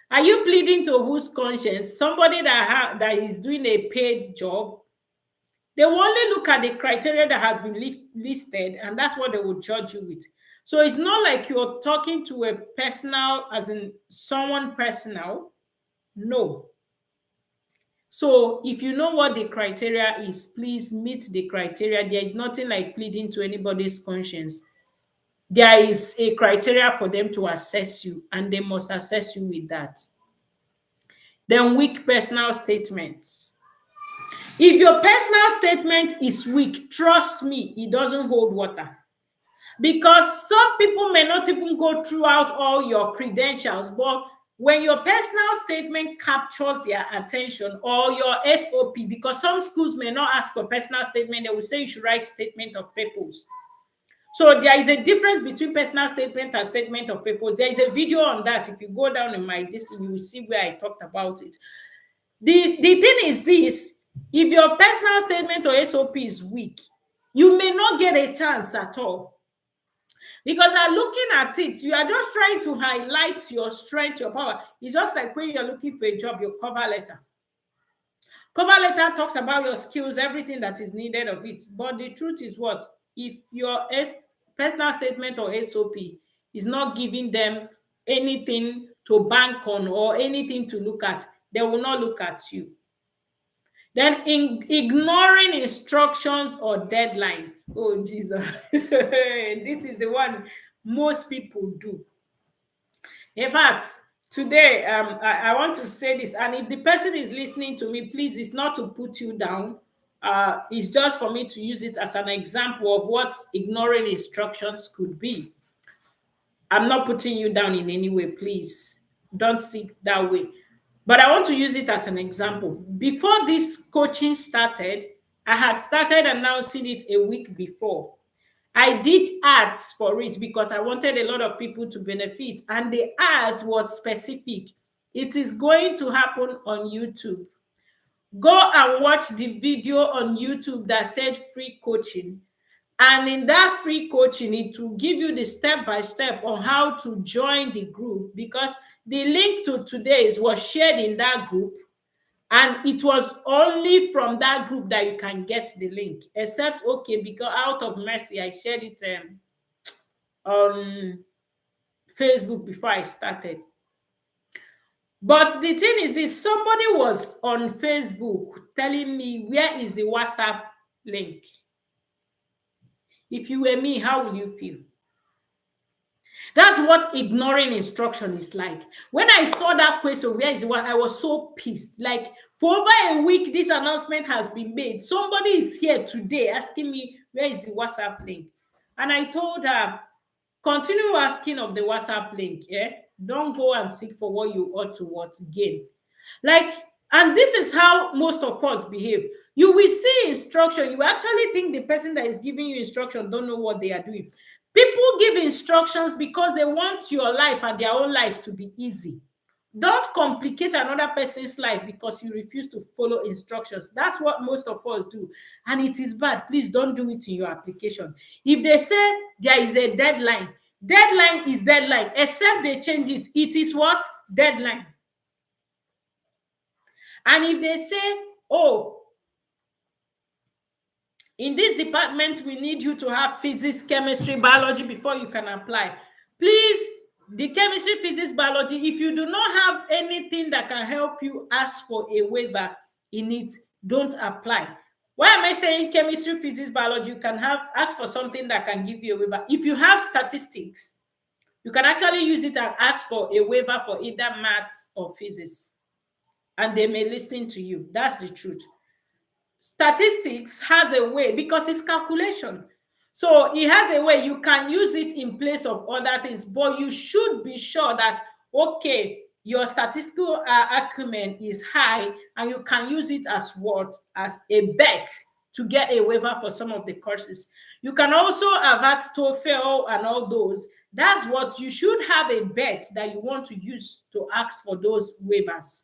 Are you pleading to whose conscience? Somebody that is doing a paid job? They will only look at the criteria that has been listed, and that's what they will judge you with. So it's not like you're talking to a personal, as in someone personal. No. So if you know what the criteria is, please meet the criteria. There is nothing like pleading to anybody's conscience. There is a criteria for them to assess you, and they must assess you with that. Then weak personal statements. If your personal statement is weak, trust me, it doesn't hold water. Because some people may not even go throughout all your credentials, but when your personal statement captures their attention, or your SOP, because some schools may not ask for personal statement, they will say you should write statement of purpose. So there is a difference between personal statement and statement of purpose. There is a video on that. If you go down in my this, you will see where I talked about it. The thing is this: If your personal statement or SOP is weak, you may not get a chance at all. Because I'm looking at it, you are just trying to highlight your strength, your power. It's just like when you're looking for a job, your cover letter. Cover letter talks about your skills, everything that is needed of it. But the truth is what? If your personal statement or SOP is not giving them anything to bank on or anything to look at, they will not look at you. Then ignoring instructions or deadlines. Oh, Jesus. This is the one most people do. In fact, today, I want to say this, and if the person is listening to me, please, it's not to put you down. It's just for me to use it as an example of what ignoring instructions could be. I'm not putting you down in any way, please. Don't see that way. But I want to use it as an example. Before this coaching started, I had started announcing it a week before. I did ads for it because I wanted a lot of people to benefit, and the ads was specific. It is going to happen on YouTube. Go and watch the video on YouTube that said free coaching. And in that free coaching, it will give you the step by step on how to join the group, because the link to today's was shared in that group. And it was only from that group that you can get the link, except, okay, because out of mercy, I shared it on Facebook before I started. But the thing is this, somebody was on Facebook telling me, where is the WhatsApp link? If you were me, how will you feel? That's what ignoring instruction is like. When I saw that question, where is the one, I was so pissed. Like, for over a week, this announcement has been made. Somebody is here today asking me, where is the WhatsApp link? And I told her, continue asking of the WhatsApp link. Yeah, don't go and seek for what you ought to what gain. Like, and this is how most of us behave. You will see instruction, you actually think the person that is giving you instruction don't know what they are doing. People give instructions because they want your life and their own life to be easy. Don't complicate another person's life because you refuse to follow instructions. That's what most of us do. And it is bad. Please don't do it in your application. If they say there is a deadline, deadline is deadline, except they change it. It is what? Deadline. And if they say, oh, in this department, we need you to have physics, chemistry, biology before you can apply. Please, the chemistry, physics, biology, if you do not have anything that can help you ask for a waiver in it, don't apply. Why am I saying chemistry, physics, biology? You can ask for something that can give you a waiver. If you have statistics, you can actually use it and ask for a waiver for either maths or physics, and they may listen to you. That's the truth. Statistics has a way, because it's calculation, so it has a way you can use it in place of other things, but you should be sure that, okay, your statistical acumen is high and you can use it as what? As a bet to get a waiver for some of the courses. You can also avert TOEFL and all those. That's what you should have, a bet that you want to use to ask for those waivers.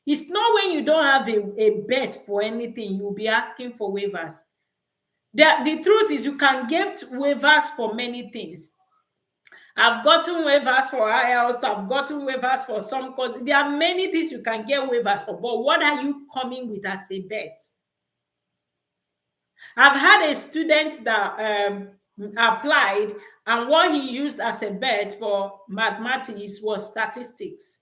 It's not when you don't have a bet for anything, you'll be asking for waivers. The truth is, you can get waivers for many things. I've gotten waivers for IELTS, I've gotten waivers for some courses. There are many things you can get waivers for, but what are you coming with as a bet? I've had a student that applied, and what he used as a bet for mathematics was statistics.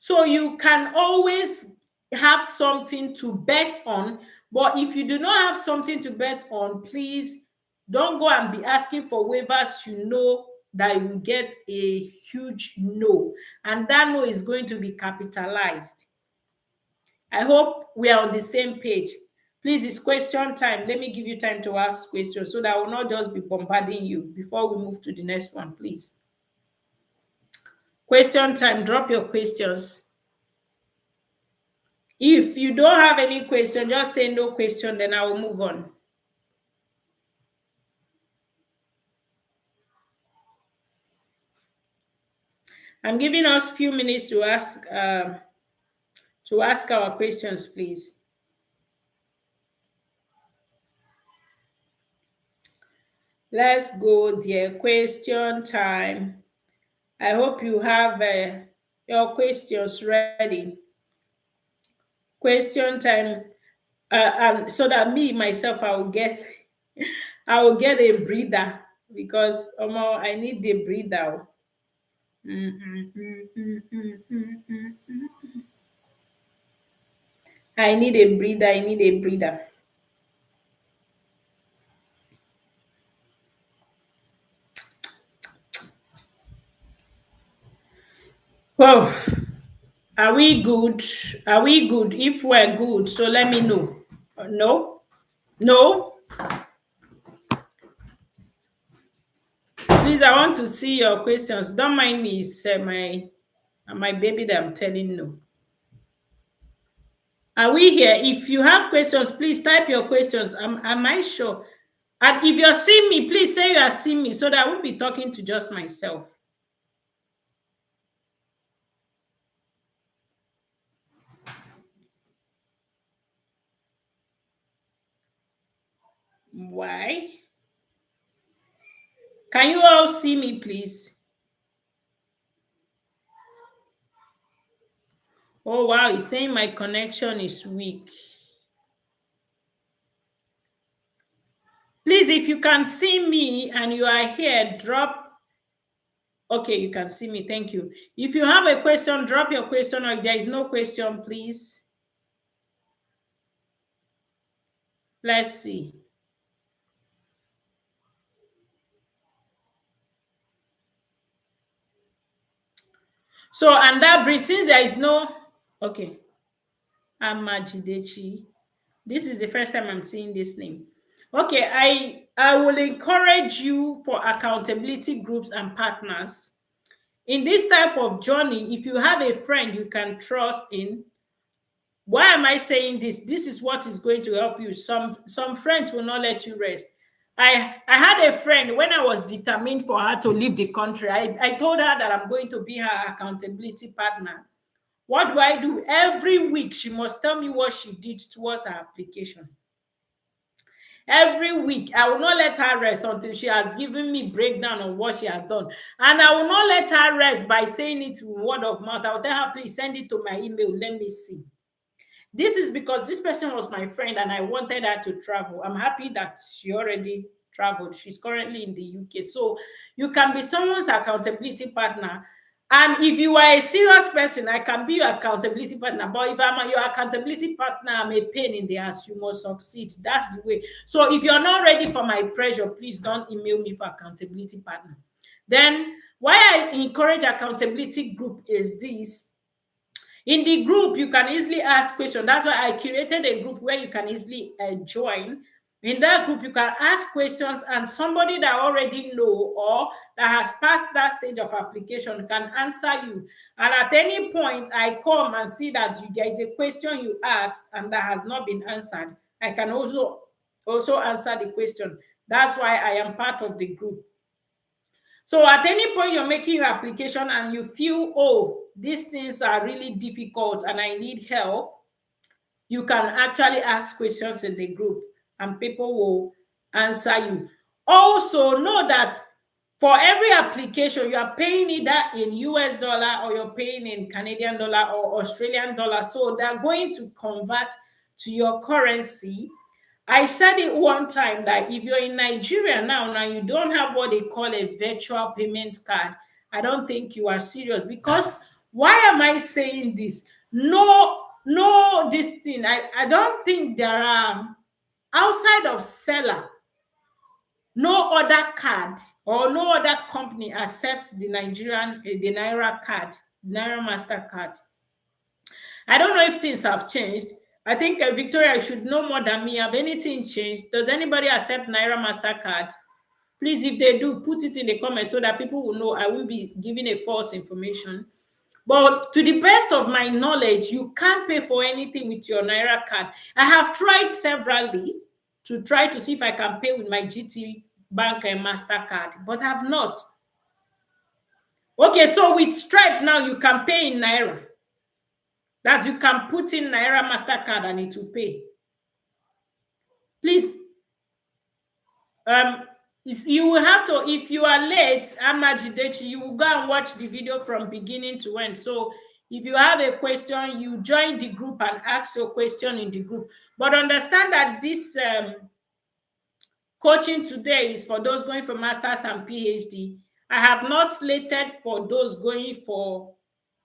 So you can always have something to bet on, but if you do not have something to bet on, please don't go and be asking for waivers. You know that you will get a huge no, and that no is going to be capitalized. I hope we are on the same page. Please, it's question time. Let me give you time to ask questions so that I will not just be bombarding you before we move to the next one, please. Question time. Drop your questions. If you don't have any question, just say no question, then I will move on. I'm giving us a few minutes to to ask our questions, please. Let's go there. Question time. I hope you have your questions ready. Question time. And so that me myself, I will get, I will get a breather because I need the breather. Mm, mm, mm, mm, mm, mm, mm, mm. I need a breather. I need a breather. Well, are we good? Are we good? If we're good, so let me know. No? No? Please, I want to see your questions. Don't mind me, it's my baby that I'm telling no. Are we here? If you have questions, please type your questions. Am I sure? And if you're seeing me, please say you are seeing me so that I won't be talking to just myself. Why? Can you all see me, please? Oh, wow. He's saying my connection is weak. Please, if you can see me and you are here, drop. Okay, you can see me. Thank you. If you have a question, drop your question. Or if there is no question, please. Let's see. So, and that brings, since there is no, okay, Amajidechi. This is the first time I'm seeing this name. Okay, I will encourage you for accountability groups and partners. In this type of journey, if you have a friend you can trust in, why am I saying this? This is what is going to help you. Some friends will not let you rest. I had a friend when I was determined for her to leave the country. I told her that I'm going to be her accountability partner. What do I do? Every week, she must tell me what she did towards her application. Every week, I will not let her rest until she has given me breakdown of what she has done. And I will not let her rest by saying it with word of mouth. I will tell her, please send it to my email. Let me see. This is because this person was my friend and I wanted her to travel. I'm happy that she already traveled. She's currently in the UK. So you can be someone's accountability partner. And if you are a serious person, I can be your accountability partner. But if I'm your accountability partner, I'm a pain in the ass. You must succeed. That's the way. So if you're not ready for my pressure, please don't email me for accountability partner. Then why I encourage accountability group is this. In the group, you can easily ask questions. That's why I curated a group where you can easily join. In that group, you can ask questions, and somebody that already know or that has passed that stage of application can answer you. And at any point, I come and see that there is a question you asked and that has not been answered. I can also answer the question. That's why I am part of the group. So at any point you're making your application and you feel, oh, these things are really difficult and I need help, you can actually ask questions in the group and people will answer you. Also, know that for every application, you are paying either in US dollar or you're paying in Canadian dollar or Australian dollar. So they're going to convert to your currency. I said it one time that if you're in Nigeria now you don't have what they call a virtual payment card, I don't think you are serious. Because why am I saying this? No, this thing. I don't think there are, outside of Seller, no other card or no other company accepts the Naira card, Naira MasterCard. I don't know if things have changed. I think Victoria should know more than me. Have anything changed? Does anybody accept Naira MasterCard? Please, if they do, put it in the comments so that people will know I won't be giving a false information. But to the best of my knowledge, you can't pay for anything with your Naira card. I have tried severally to try to see if I can pay with my GT Bank and MasterCard, but have not. Okay, so with Stripe now, you can pay in Naira. That's you can put in Naira MasterCard and it will pay. Please, um, you will have to, if you are late, Amajidechi, you will go and watch the video from beginning to end. So if you have a question, you join the group and ask your question in the group. But understand that this coaching today is for those going for masters and PhD. I have not slated for those going for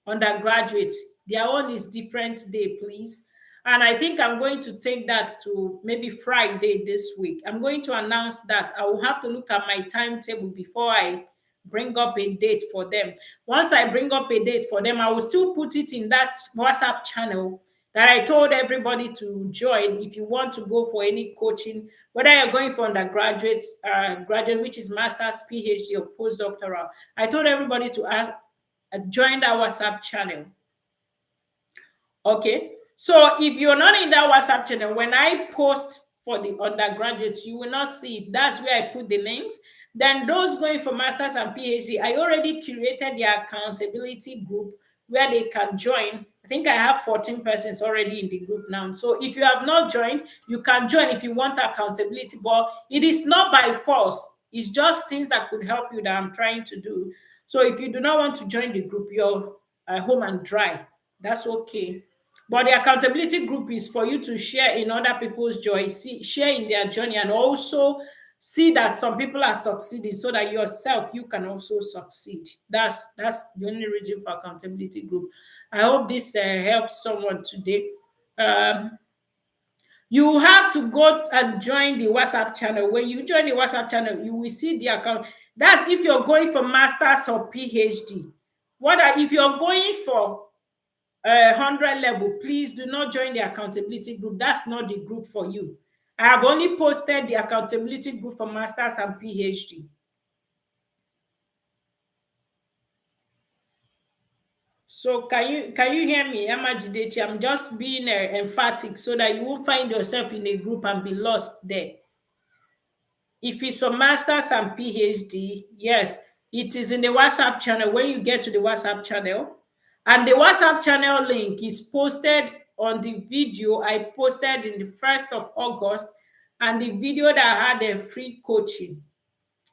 undergraduates. Their own is different day, please. And I think I'm going to take that to maybe Friday this week. I'm going to announce that. I will have to look at my timetable before I bring up a date for them. Once I bring up a date for them, I will still put it in that WhatsApp channel that I told everybody to join if you want to go for any coaching, whether you're going for undergraduate, graduate, which is master's, PhD, or postdoctoral. I told everybody to ask, join that WhatsApp channel. Okay. So if you're not in that WhatsApp channel, when I post for the undergraduates, you will not see it. That's where I put the links. Then those going for masters and PhD, I already curated the accountability group where they can join. I think I have 14 persons already in the group now. So if you have not joined, you can join if you want accountability, but it is not by force. It's just things that could help you that I'm trying to do. So if you do not want to join the group, you're home and dry. That's okay. But the accountability group is for you to share in other people's joy, see, share in their journey, and also see that some people are succeeding so that yourself you can also succeed. That's the only reason for accountability group. I hope this helps someone today. Um, you have to go and join the WhatsApp channel. When you join the WhatsApp channel, you will see the account. That's if you're going for masters or PhD. If you're going for 100 level, please do not join the accountability group. That's not the group for you. I have only posted the accountability group for masters and PhD. So can you hear me, Amajidechi? I'm just being emphatic so that you won't find yourself in a group and be lost there. If it's for masters and PhD, yes, it is in the WhatsApp channel. When you get to the WhatsApp channel, and the WhatsApp channel link is posted on the video I posted in the 1st of August, and the video that had a free coaching.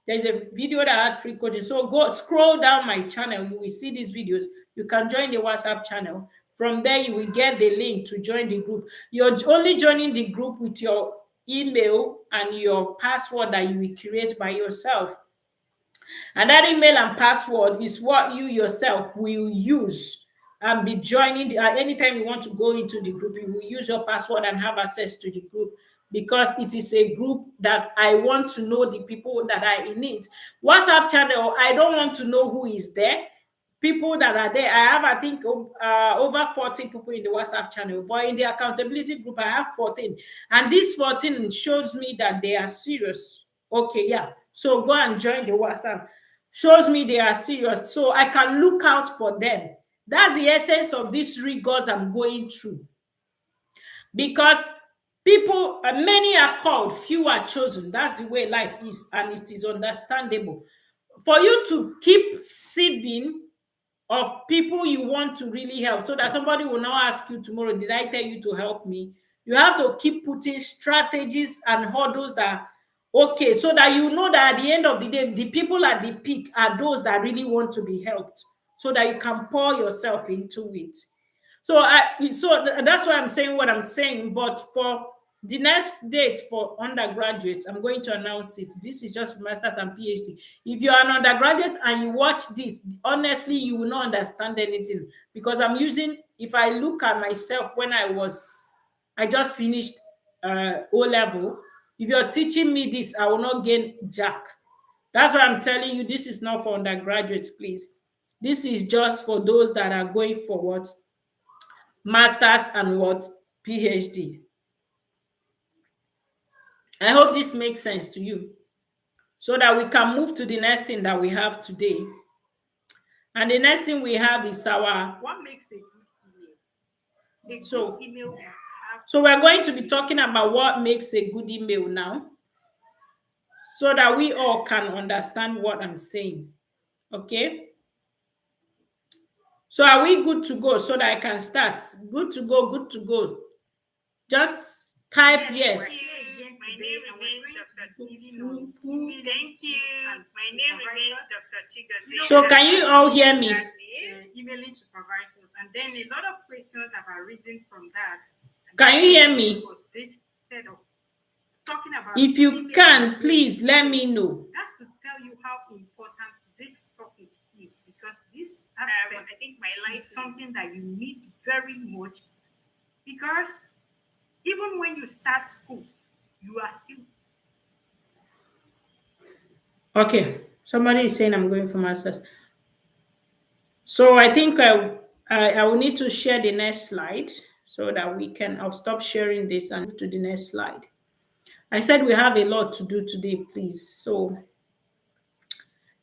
There's a video that had free coaching. So go scroll down my channel. You will see these videos. You can join the WhatsApp channel. From there, you will get the link to join the group. You're only joining the group with your email and your password that you will create by yourself. And that email and password is what you yourself will use and be joining. Anytime you want to go into the group, you will use your password and have access to the group, because it is a group that I want to know the people that are in it. WhatsApp channel, I don't want to know who is there. People that are there, I have, I think, over 40 people in the WhatsApp channel, but in the accountability group, I have 14. And this 14 shows me that they are serious. Okay, yeah. So go and join the WhatsApp. Shows me they are serious. So I can look out for them. That's the essence of these rigors I'm going through. Because people, many are called, few are chosen. That's the way life is, and it is understandable. For you to keep sieving of people you want to really help, so that somebody will not ask you tomorrow, did I tell you to help me? You have to keep putting strategies and hurdles that, okay, so that you know that at the end of the day, the people at the peak are those that really want to be helped, so that you can pour yourself into it. That's why I'm saying what I'm saying. But for the next date for undergraduates, I'm going to announce it. This is just for masters and PhD. If you're an undergraduate and you watch this, honestly, you will not understand anything, because I'm using, if I look at myself when I just finished O level. If you're teaching me this, I will not gain jack. That's why I'm telling you, this is not for undergraduates, please. This is just for those that are going for what? Masters and what? PhD. I hope this makes sense to you, so that we can move to the next thing that we have today. And the next thing we have is our What makes a good email? A so good email must have. so we're going to be talking about what makes a good email now, so that we all can understand what I'm saying. Okay. So are we good to go so that I can start? Good to go, good to go. Just type yes. My name remains Dr. Thank you. My name remains Dr. Chigozie. So can you all hear me? Emailing supervisors, and then a lot of questions have arisen from that. Can you hear me? This setup, talking about if you can, please let me know. That's to tell you how important this topic is, because this aspect, I think my life is something that you need very much, because even when you start school, you are still. Okay, somebody is saying I'm going for masters. So I think I will need to share the next slide so that we can. I'll stop sharing this and move to the next slide. I said we have a lot to do today, please. So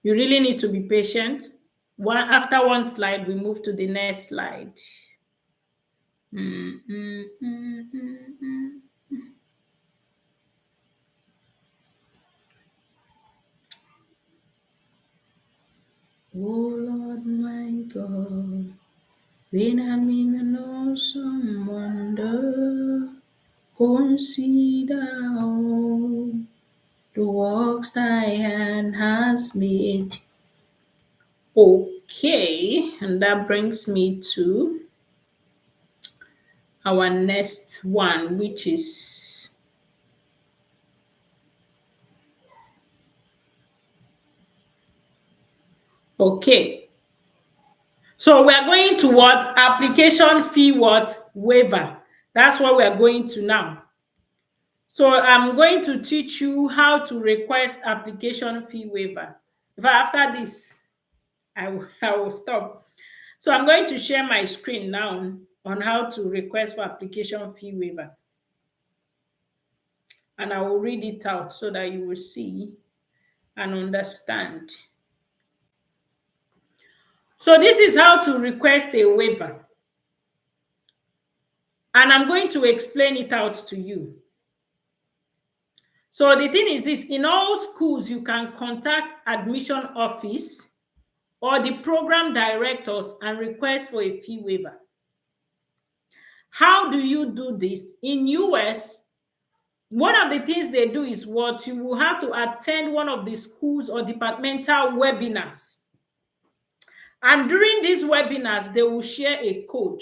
you really need to be patient. After one slide, we move to the next slide. Oh Lord my God, when I'm in an awesome wonder, consider all the works thy hand has made. Okay, and that brings me to our next one, which is okay. So we are going to what? Application fee what? Waiver. That's what we are going to now. So I'm going to teach you how to request application fee waiver. If after this, I will stop. So I'm going to share my screen now on how to request for application fee waiver. And I will read it out so that you will see and understand. So this is how to request a waiver. And I'm going to explain it out to you. So the thing is this, in all schools, you can contact admission office or the program directors and request for a fee waiver. How do you do this? In US, one of the things they do is what you will have to attend one of the schools or departmental webinars. And during these webinars, they will share a code.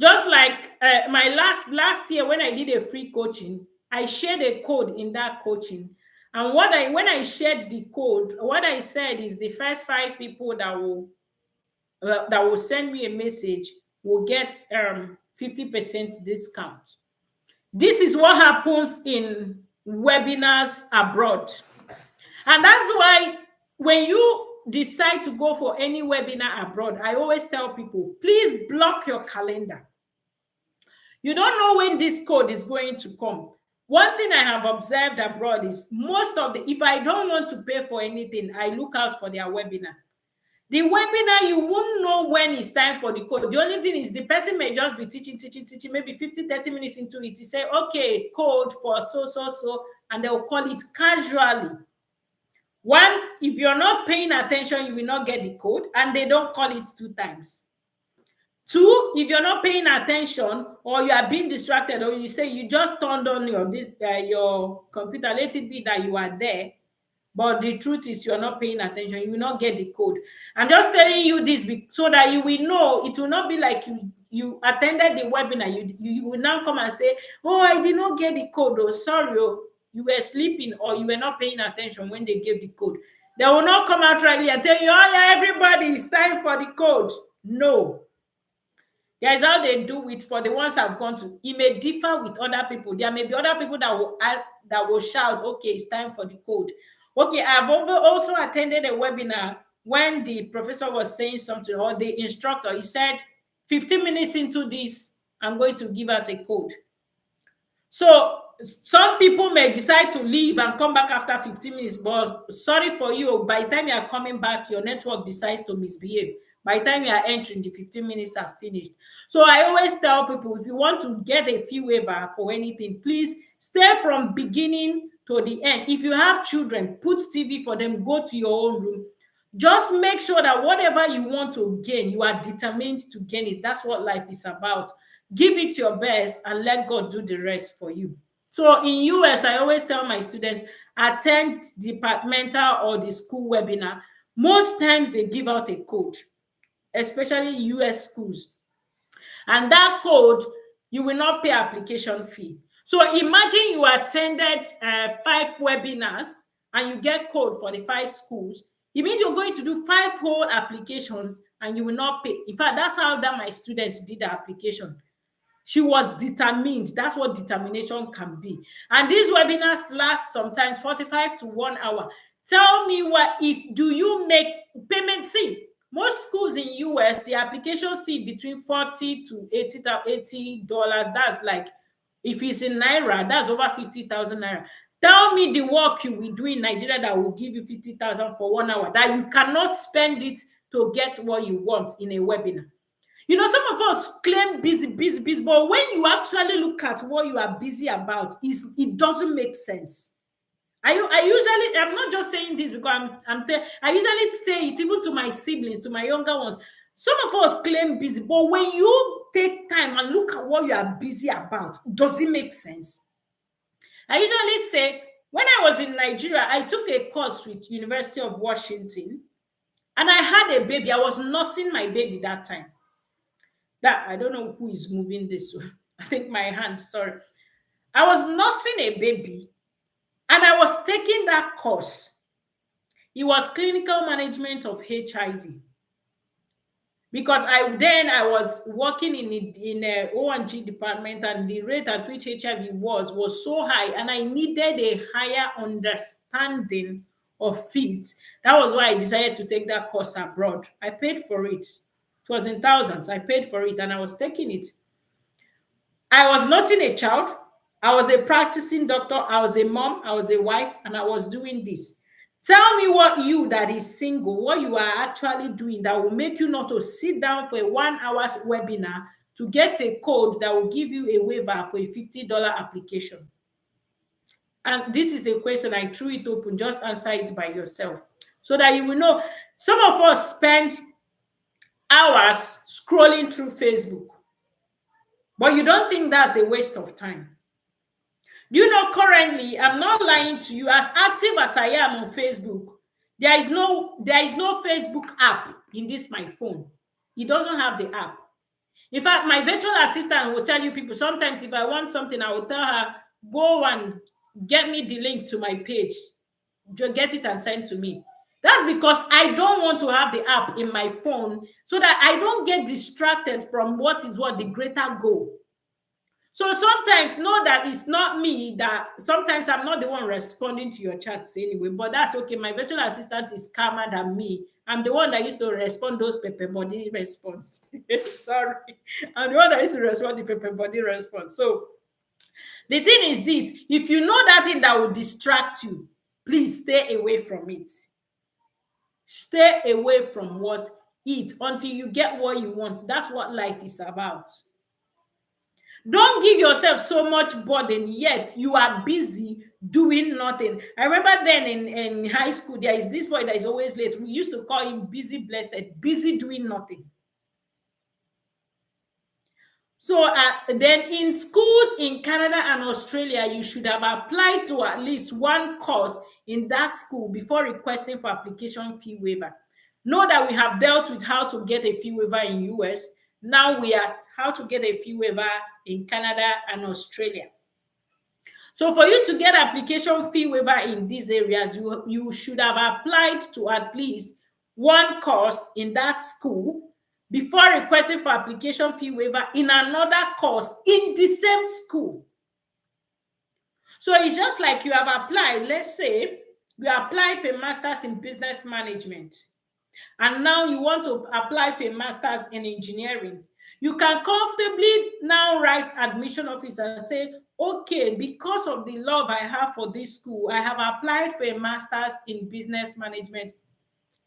Just like my last year when I did a free coaching, I shared a code in that coaching. And when I shared the code, what I said is the first 5 people that will send me a message will get 50% discount. This is what happens in webinars abroad. And that's why when you decide to go for any webinar abroad, I always tell people, please block your calendar. You don't know when this code is going to come. One thing I have observed abroad is if I don't want to pay for anything, I look out for their webinar. The webinar, you won't know when it's time for the code. The only thing is the person may just be teaching, maybe 50, 30 minutes into it. He say, okay, code for so, and they'll call it casually. One, if you're not paying attention, you will not get the code, and they don't call it 2 times. 2, if you're not paying attention or you are being distracted, or you say you just turned on your computer, let it be that you are there, but the truth is you're not paying attention, you will not get the code. I'm just telling you this so that you will know. It will not be like you attended the webinar, you will now come and say, oh, I did not get the code, oh, sorry, oh, you were sleeping or you were not paying attention when they gave the code. They will not come out rightly and tell you, oh yeah, everybody, it's time for the code. No. That is how they do it for the ones I've gone to. It may differ with other people. There may be other people that will shout, okay, it's time for the code. Okay, I've also attended a webinar when the professor was saying something, or the instructor, he said, 15 minutes into this, I'm going to give out a code. So some people may decide to leave and come back after 15 minutes, but sorry for you, by the time you are coming back, your network decides to misbehave. By the time you are entering, the 15 minutes are finished. So I always tell people, if you want to get a fee waiver for anything, please stay from beginning to the end. If you have children, put TV for them, go to your own room. Just make sure that whatever you want to gain, you are determined to gain it. That's what life is about. Give it your best and let God do the rest for you. So in US, I always tell my students, attend departmental or the school webinar. Most times they give out a code, especially US schools. And that code, you will not pay application fee. So imagine you attended 5 webinars and you get code for the 5 schools. It means you're going to do 5 whole applications and you will not pay. In fact, that's how that my student did the application. She was determined. That's what determination can be. And these webinars last sometimes 45 to 1 hour. Tell me do you make payment? See, most schools in US, the application fee between $40 to $80. That's like, if it's in Naira, that's over 50,000 Naira. Tell me the work you will do in Nigeria that will give you 50,000 for 1 hour, that you cannot spend it to get what you want in a webinar. You know, some of us claim busy, but when you actually look at what you are busy about, it doesn't make sense. I'm not just saying this because I usually say it even to my siblings, to my younger ones. Some of us claim busy, but when you take time and look at what you are busy about, does it make sense? I usually say, when I was in Nigeria, I took a course with University of Washington, and I had a baby. I was nursing my baby that time. That I don't know who is moving this way. I think my hand, sorry. I was nursing a baby and I was taking that course. It was clinical management of HIV. Because I was working in a O&G department, and the rate at which HIV was so high, and I needed a higher understanding of it. That was why I decided to take that course abroad. I paid for it. It was in thousands. I paid for it and I was taking it. I was nursing a child. I was a practicing doctor. I was a mom. I was a wife, and I was doing this. Tell me what you that is single, what you are actually doing that will make you not to sit down for a 1 hour webinar to get a code that will give you a waiver for a $50 application. And this is a question, I threw it open. Just answer it by yourself so that you will know. Some of us spend hours scrolling through Facebook, but you don't think that's a waste of time. Do you know, currently, I'm not lying to you, as active as I am on Facebook, there is no Facebook app in this my phone. It doesn't have the app. In fact, my virtual assistant will tell you people, sometimes if I want something, I will tell her, go and get me the link to my page, get it and send to me. That's because I don't want to have the app in my phone so that I don't get distracted from what the greater goal. So sometimes know that it's not me, that sometimes I'm not the one responding to your chats anyway, but that's okay. My virtual assistant is calmer than me. I'm the one that used to respond those pepper body response. Sorry. I'm the one that used to respond the pepper body response. So the thing is this, if you know that thing that will distract you, please stay away from it. Stay away from it until you get what you want. That's what life is about. Don't give yourself so much burden, yet you are busy doing nothing. I remember then in high school, there is this boy that is always late. We used to call him Busy Blessed, busy doing nothing. So then in schools in Canada and Australia, you should have applied to at least one course in that school before requesting for application fee waiver. Know that we have dealt with how to get a fee waiver in US. Now we are how to get a fee waiver in Canada and Australia. So for you to get application fee waiver in these areas, you should have applied to at least one course in that school before requesting for application fee waiver in another course in the same school. So it's just like you have applied, let's say you applied for a master's in business management, and now you want to apply for a master's in engineering. You can comfortably now write admission office and say, okay, because of the love I have for this school, I have applied for a master's in business management,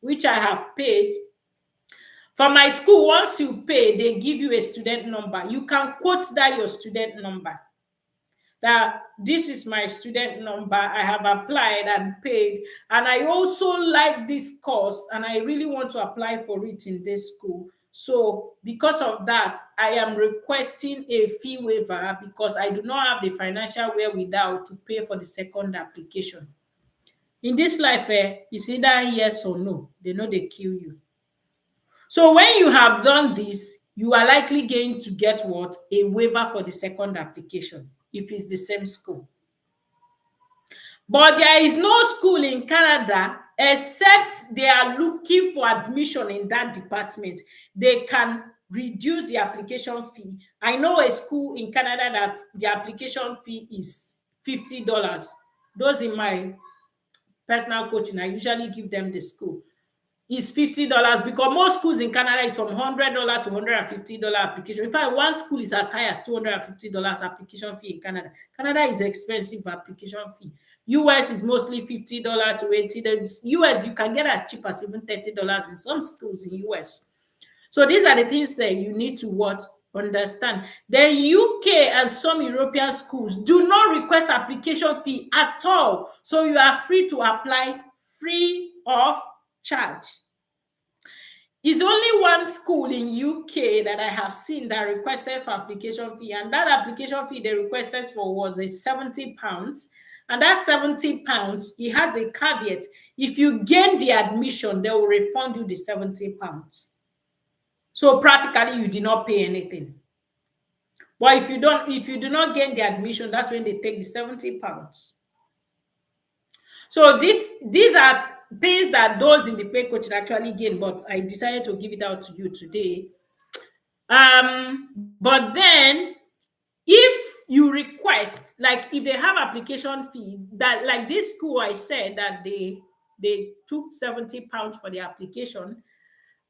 which I have paid. For my school, once you pay, they give you a student number. You can quote that your student number. that this is my student number, I have applied and paid, and I also like this course and I really want to apply for it in this school. So because of that, I am requesting a fee waiver because I do not have the financial wherewithal to pay for the second application. In this life, it's either yes or no. They know they kill you. So when you have done this, you are likely going to get what? A waiver for the second application if it's the same school. But there is no school in Canada except they are looking for admission in that department. They can reduce the application fee. I know a school in Canada that the application fee is $50. Those in my personal coaching, I usually give them the school. Is $50 because most schools in Canada is from $100 to $150 application. In fact, one school is as high as $250 application fee in Canada. Canada is expensive application fee. US is mostly $50 to $80. US, you can get as cheap as even $30 in some schools in US. So these are the things that you need to what? Understand. The UK and some European schools do not request application fee at all. So you are free to apply free of charge. It's only one school in UK that I have seen that requested for application fee, and that application fee they requested for was a £70. And that £70, it has a caveat. If you gain the admission, they will refund you the £70. So practically you did not pay anything. But if you do not gain the admission, that's when they take the £70. So these are things that those in the paid coaching actually gain, but I decided to give it out to you today. But then if you request, like if they have application fee, that like this school I said that they took £70 for the application.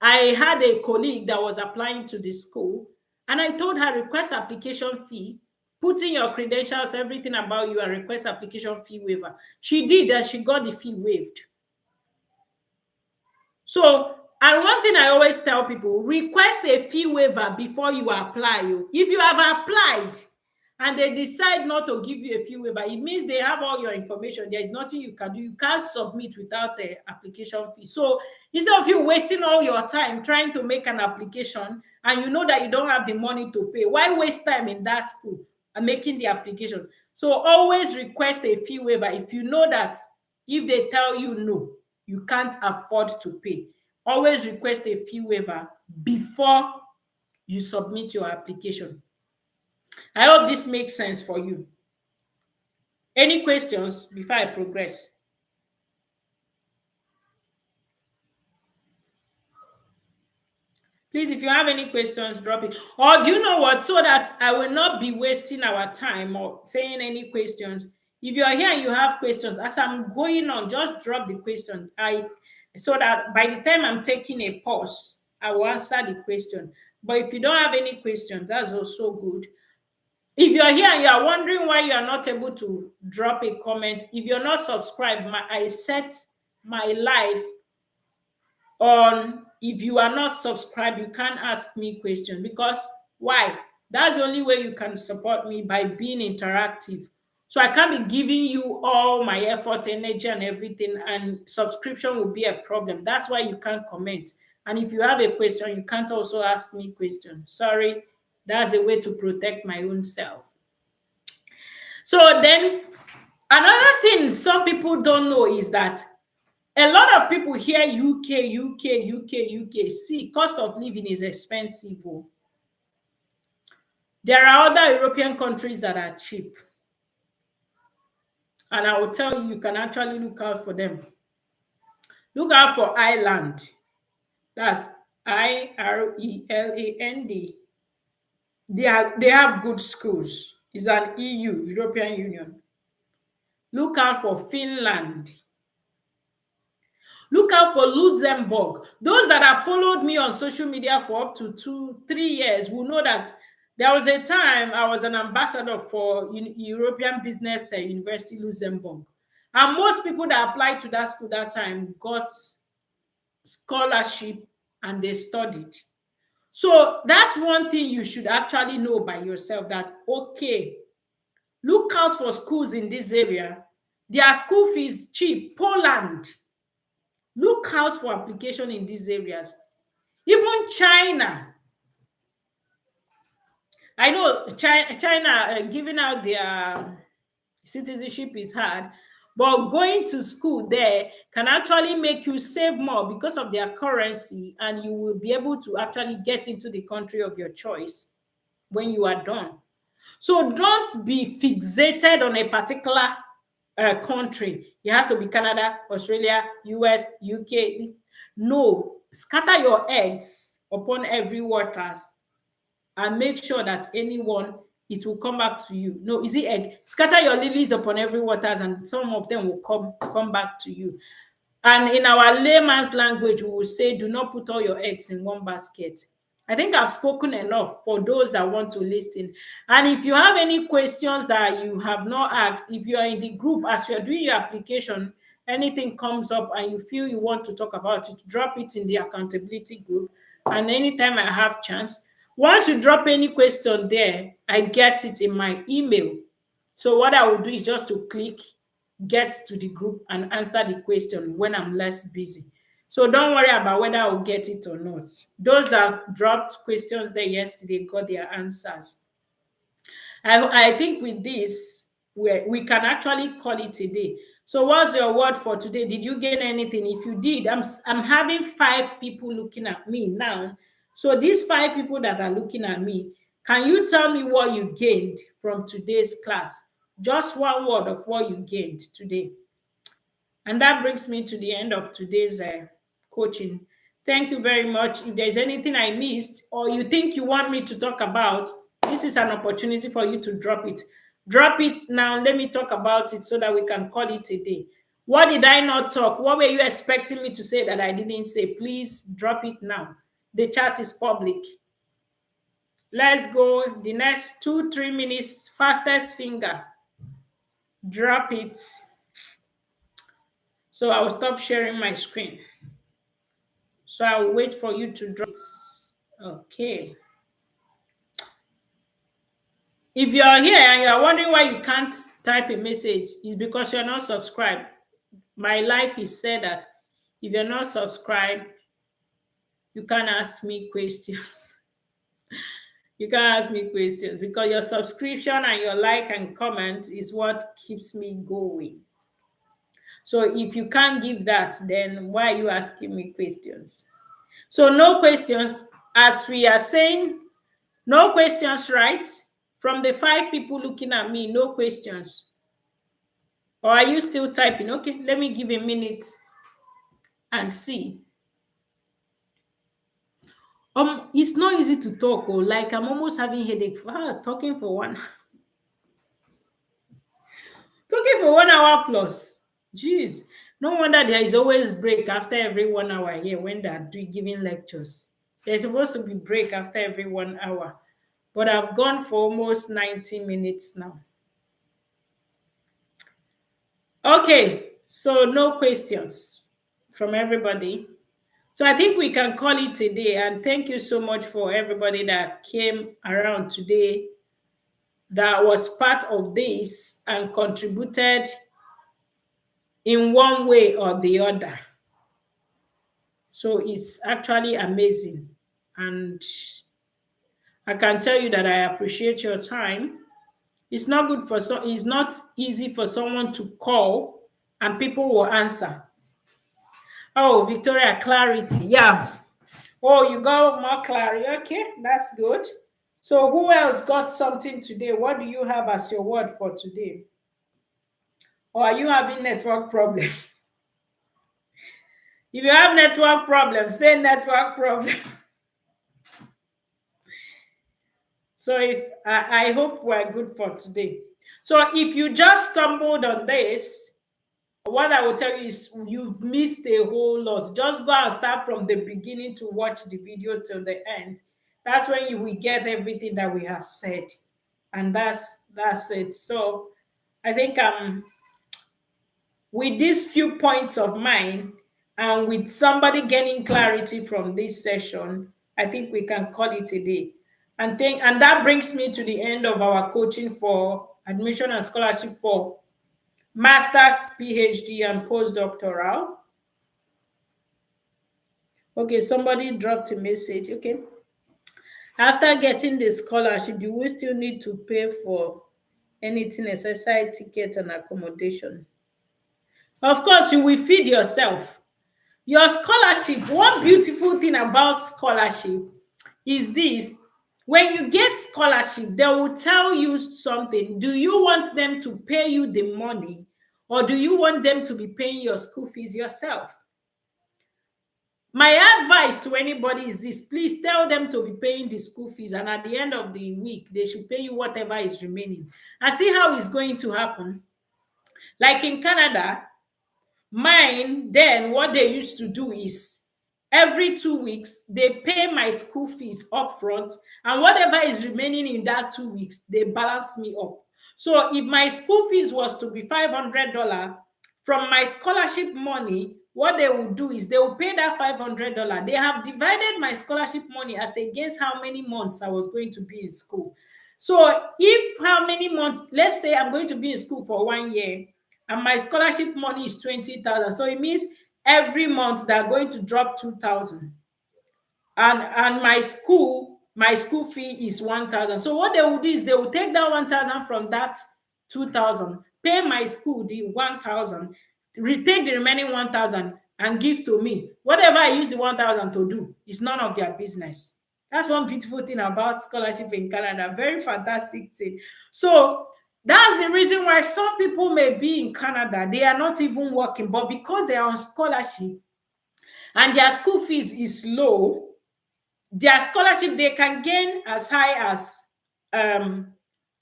I had a colleague that was applying to the school, and I told her request application fee, put in your credentials, everything about you, and request application fee waiver. She did, and she got the fee waived. So, and one thing I always tell people, request a fee waiver before you apply. If you have applied and they decide not to give you a fee waiver, it means they have all your information. There is nothing you can do. You can't submit without an application fee. So instead of you wasting all your time trying to make an application and you know that you don't have the money to pay, why waste time in that school and making the application? So always request a fee waiver if you know that if they tell you no, you can't afford to pay. Always request a fee waiver before you submit your application. I hope this makes sense for you. Any questions before I progress? Please, if you have any questions, drop it. Or do you know what? So that I will not be wasting our time or saying any questions. If you're here and you have questions, as I'm going on, just drop the question. So that by the time I'm taking a pause, I will answer the question. But if you don't have any questions, that's also good. If you're here and you're wondering why you are not able to drop a comment, if you're not subscribed, I set my live on. If you are not subscribed, you can't ask me questions. Because why? That's the only way you can support me, by being interactive. So I can't be giving you all my effort, energy, and everything, and subscription will be a problem. That's why you can't comment. And if you have a question, you can't also ask me questions. Sorry, that's a way to protect my own self. So then, another thing some people don't know is that a lot of people hear UK. See, cost of living is expensive. There are other European countries that are cheap. And I will tell you, you can actually look out for them. Look out for Ireland. That's Ireland. They have good schools. It's an EU, European Union. Look out for Finland. Look out for Luxembourg. Those that have followed me on social media for up to 2-3 years will know that there was a time I was an ambassador for European Business University Luxembourg. And most people that applied to that school that time got scholarship and they studied. So that's one thing you should actually know by yourself, that, okay, Look out for schools in this area. Their school fees cheap. Poland. Look out for application in these areas. Even China. I know China giving out their citizenship is hard, but going to school there can actually make you save more because of their currency, and you will be able to actually get into the country of your choice when you are done. So don't be fixated on a particular country. It has to be Canada, Australia, US, UK. No, scatter your eggs upon every waters and make sure that anyone, it will come back to you. No, is it egg? Scatter your lilies upon every waters, and some of them will come back to you. And in our layman's language, we will say, do not put all your eggs in one basket. I think I've spoken enough for those that want to listen. And if you have any questions that you have not asked, if you are in the group as you're doing your application, anything comes up and you feel you want to talk about it, drop it in the accountability group. And anytime I have chance, once you drop any question there, I get it in my email. So what I will do is just to click get to the group and answer the question when I'm less busy. So don't worry about whether I'll get it or not. Those that dropped questions there yesterday got their answers. I think with this, we can actually call it a day. So what's your word for today? Did you gain anything? If you did, I'm having 5 people looking at me now. So these 5 people that are looking at me, can you tell me what you gained from today's class? Just one word of what you gained today. And that brings me to the end of today's coaching. Thank you very much. If there's anything I missed or you think you want me to talk about, this is an opportunity for you to drop it. Drop it now. Let me talk about it so that we can call it a day. What did I not talk? What were you expecting me to say that I didn't say? Please drop it now. The chat is public. Let's go. The next 2-3 minutes, fastest finger. Drop it. So I will stop sharing my screen. So I'll wait for you to drop it. Okay. If you are here and you are wondering why you can't type a message, it's because you're not subscribed. My life is said that if you're not subscribed, you can't ask me questions. You can't ask me questions because your subscription and your like and comment is what keeps me going. So if you can't give that, then why are you asking me questions? So no questions, as we are saying, no questions, right? From the 5 people looking at me, no questions. Or are you still typing? Okay, let me give a minute and see. It's not easy to talk, like I'm almost having headache talking for 1 talking for 1 hour plus. Jeez, no wonder there is always break after every 1 hour here when they're giving lectures. There's supposed to be break after every 1 hour, but I've gone for almost 90 minutes now. Okay, so no questions from everybody. So I think we can call it a day. And thank you so much for everybody that came around today, that was part of this and contributed in one way or the other. So it's actually amazing. And I can tell you that I appreciate your time. It's not good for it's not easy for someone to call and people will answer. Oh, Victoria, clarity. Yeah. Oh, you got more clarity. Okay, that's good. So who else got something today? What do you have as your word for today? Or are you having network problem? If you have network problem, say network problem. So if I hope we're good for today. So if you just stumbled on this, what I will tell you is you've missed a whole lot. Just go and start from the beginning to watch the video till the end. That's when you will get everything that we have said. And that's it. So I think with these few points of mine and with somebody getting clarity from this session, I think we can call it a day. And that brings me to the end of our coaching for admission and scholarship for master's, PhD, and postdoctoral. Okay, somebody dropped a message. Okay. After getting the scholarship, you will still need to pay for anything, exercise ticket and accommodation. Of course, you will feed yourself. Your scholarship, one beautiful thing about scholarship is this: when you get scholarship, they will tell you something. Do you want them to pay you the money, or do you want them to be paying your school fees yourself? My advice to anybody is this: please tell them to be paying the school fees, and at the end of the week, they should pay you whatever is remaining. And see how it's going to happen. Like in Canada, mine, then what they used to do is every 2 weeks, they pay my school fees up front, and whatever is remaining in that 2 weeks, they balance me up. So if my school fees was to be $500, from my scholarship money, what they will do is they will pay that $500. They have divided my scholarship money as against how many months I was going to be in school. So if how many months, let's say I'm going to be in school for 1 year, and my scholarship money is 20,000. So it means every month they're going to drop 2,000. And my school fee is 1,000. So what they will do is they will take that 1,000 from that 2,000, pay my school the 1,000, retake the remaining 1,000 and give to me. Whatever I use the 1,000 to do is none of their business. That's one beautiful thing about scholarship in Canada. Very fantastic thing. So that's the reason why some people may be in Canada, they are not even working, but because they are on scholarship and their school fees is low, their scholarship, they can gain as high as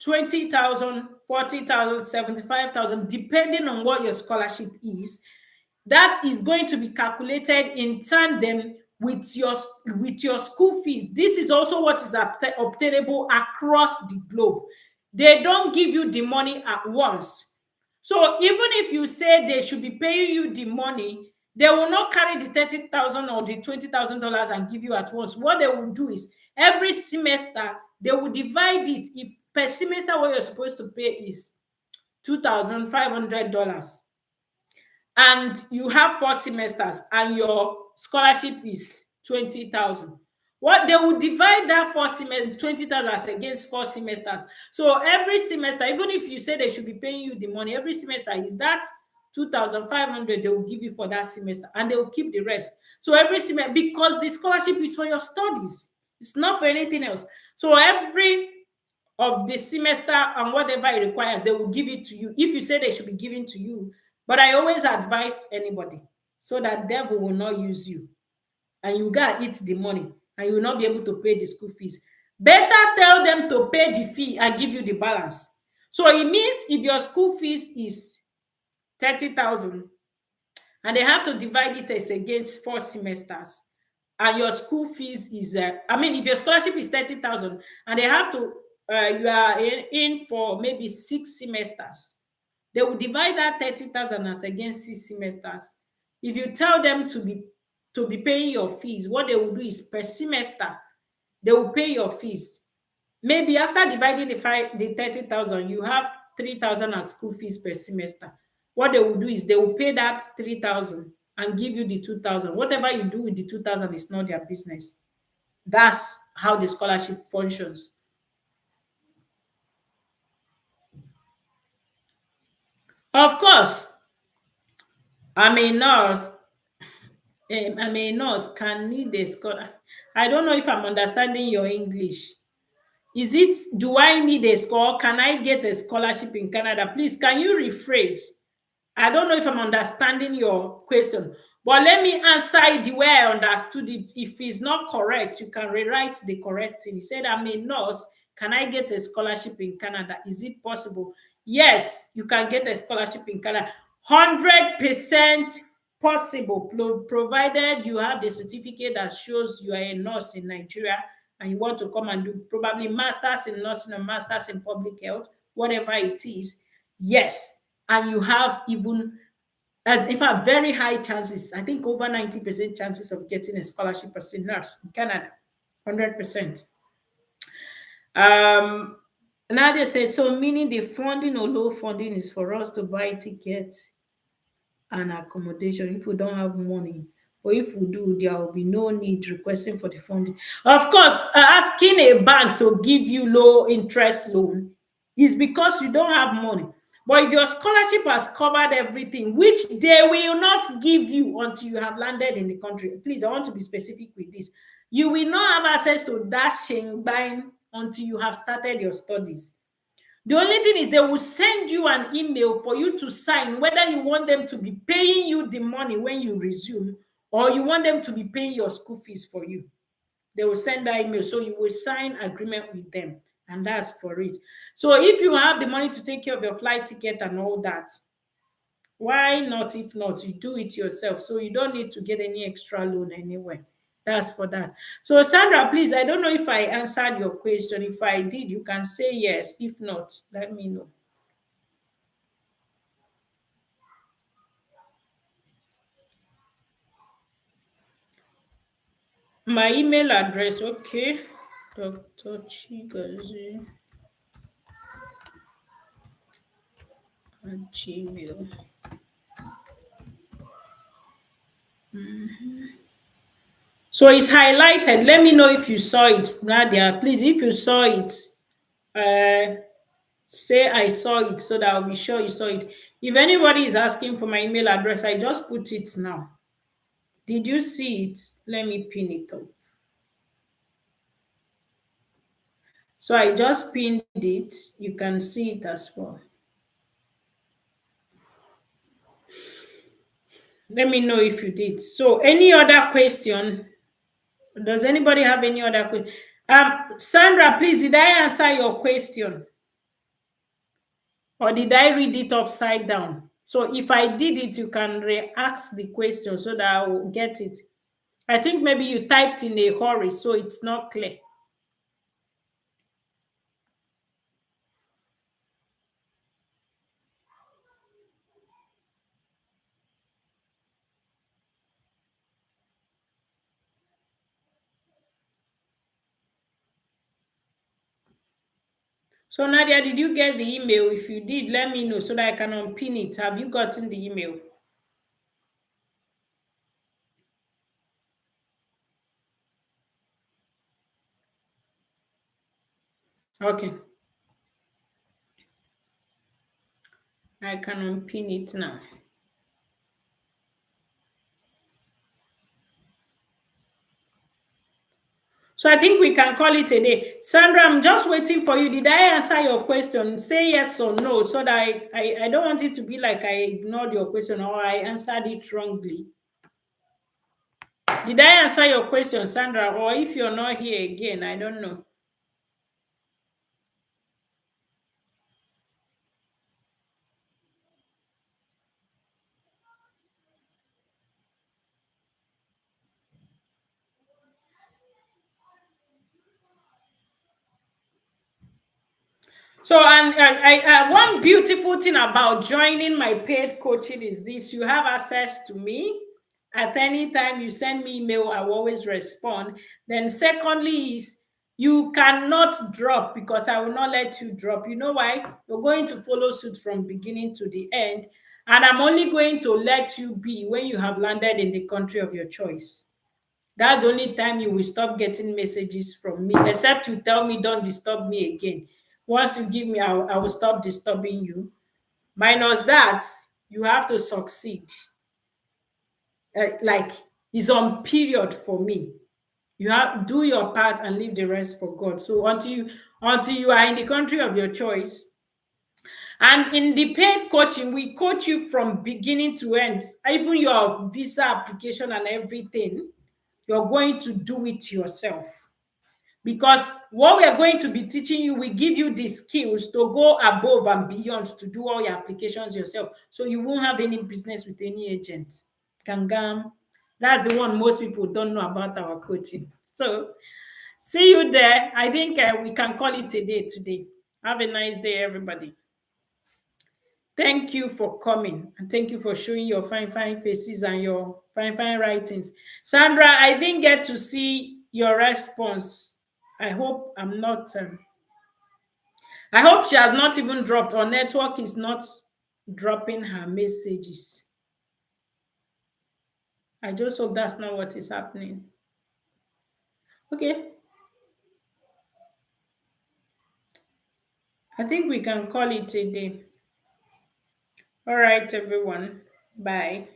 20,000, 40,000, 75,000, depending on what your scholarship is. That is going to be calculated in tandem with your school fees. This is also what is obtainable across the globe. They don't give you the money at once. So even if you say they should be paying you the money, they will not carry the 30,000 or the $20,000 and give you at once. What they will do is every semester they will divide it. If per semester what you're supposed to pay is $2,500, and you have 4 semesters, and your scholarship is 20,000. What they will divide that 20,000 against 4 semesters. So every semester, even if you say they should be paying you the money, every semester is that 2,500 they will give you for that semester, and they will keep the rest. So every semester, because the scholarship is for your studies, it's not for anything else. So every of the semester and whatever it requires, they will give it to you if you say they should be giving to you. But I always advise anybody so that devil will not use you, and you gotta eat the money, and you will not be able to pay the school fees. Better tell them to pay the fee and give you the balance. So it means if your school fees is 30,000 and they have to divide it as against 4 semesters, and your school fees is if your scholarship is 30,000 and they have to you are in for maybe 6 semesters, they will divide that 30,000 as against 6 semesters. If you tell them to be paying your fees, what they will do is per semester they will pay your fees. Maybe after dividing the 30,000, you have 3,000 as school fees per semester. What they will do is they will pay that 3,000 and give you the 2,000. Whatever you do with the 2,000 is not their business. That's how the scholarship functions. Of course, I'm a nurse. Can need a scholar. I don't know if I'm understanding your English. Is it, do I need a scholar? Can I get a scholarship in Canada? Please, can you rephrase? I don't know if I'm understanding your question, but let me answer it the way I understood it. If it's not correct, you can rewrite the correct thing. He said, I'm a nurse. Can I get a scholarship in Canada? Is it possible? Yes, you can get a scholarship in Canada. 100% possible, provided you have the certificate that shows you are a nurse in Nigeria and you want to come and do probably masters in nursing or masters in public health, whatever it is. Yes, and you have even, as in fact, very high chances, I think over 90% chances of getting a scholarship as a nurse in Canada, 100%. Nadia says, so meaning the funding or low funding is for us to buy tickets and accommodation if we don't have money. Or if we do, there will be no need requesting for the funding. Of course, asking a bank to give you low interest loan is because you don't have money. But if your scholarship has covered everything, which they will not give you until you have landed in the country, please, I want to be specific with this. You will not have access to that Shengbang until you have started your studies. The only thing is they will send you an email for you to sign whether you want them to be paying you the money when you resume or you want them to be paying your school fees for you. They will send that email. So you will sign agreement with them, and that's for it. So if you have the money to take care of your flight ticket and all that, why not? If not, you do it yourself. So you don't need to get any extra loan anywhere. That's for that. So Sandra, please, I don't know if I answered your question. If I did, you can say yes. If not, let me know. My email address, okay. Dr. Chigozie at Gmail. So it's highlighted. Let me know if you saw it, Nadia. Please, if you saw it, say I saw it so that I'll be sure you saw it. If anybody is asking for my email address, I just put it now. Did you see it? Let me pin it up. So I just pinned it. You can see it as well. Let me know if you did. So any other question? Does anybody have any other question? Sandra, please, did I answer your question? Or did I read it upside down? So if I did it, you can re-ask the question so that I will get it. I think maybe you typed in a hurry, so it's not clear. So Nadia, did you get the email? If you did, let me know so that I can unpin it. Have you gotten the email? Okay. I can unpin it now. So I think we can call it a day. Sandra, I'm just waiting for you. Did I answer your question? Say yes or no so that I don't want it to be like I ignored your question or I answered it wrongly. Did I answer your question, Sandra? Or if you're not here again, I don't know. So, and one beautiful thing about joining my paid coaching is this: you have access to me at any time. You send me email, I will always respond. Then, secondly, is you cannot drop because I will not let you drop. You know why? You're going to follow suit from beginning to the end, and I'm only going to let you be when you have landed in the country of your choice. That's the only time you will stop getting messages from me, except you tell me don't disturb me again. Once you give me, I will stop disturbing you. Minus that, you have to succeed. Like it's on period for me. You have do your part and leave the rest for God. So until you are in the country of your choice. And in the paid coaching, we coach you from beginning to end, even your visa application and everything. You're going to do it yourself. Because what we are going to be teaching you, we give you the skills to go above and beyond to do all your applications yourself. So you won't have any business with any agent. Kangam. That's the one most people don't know about our coaching. So see you there. I think we can call it a day today. Have a nice day, everybody. Thank you for coming and thank you for showing your fine, fine faces and your fine, fine writings. Sandra, I didn't get to see your response. I hope I'm not. I hope she has not even dropped, or network is not dropping her messages. I just hope that's not what is happening. Okay, I think we can call it a day. All right, everyone. Bye.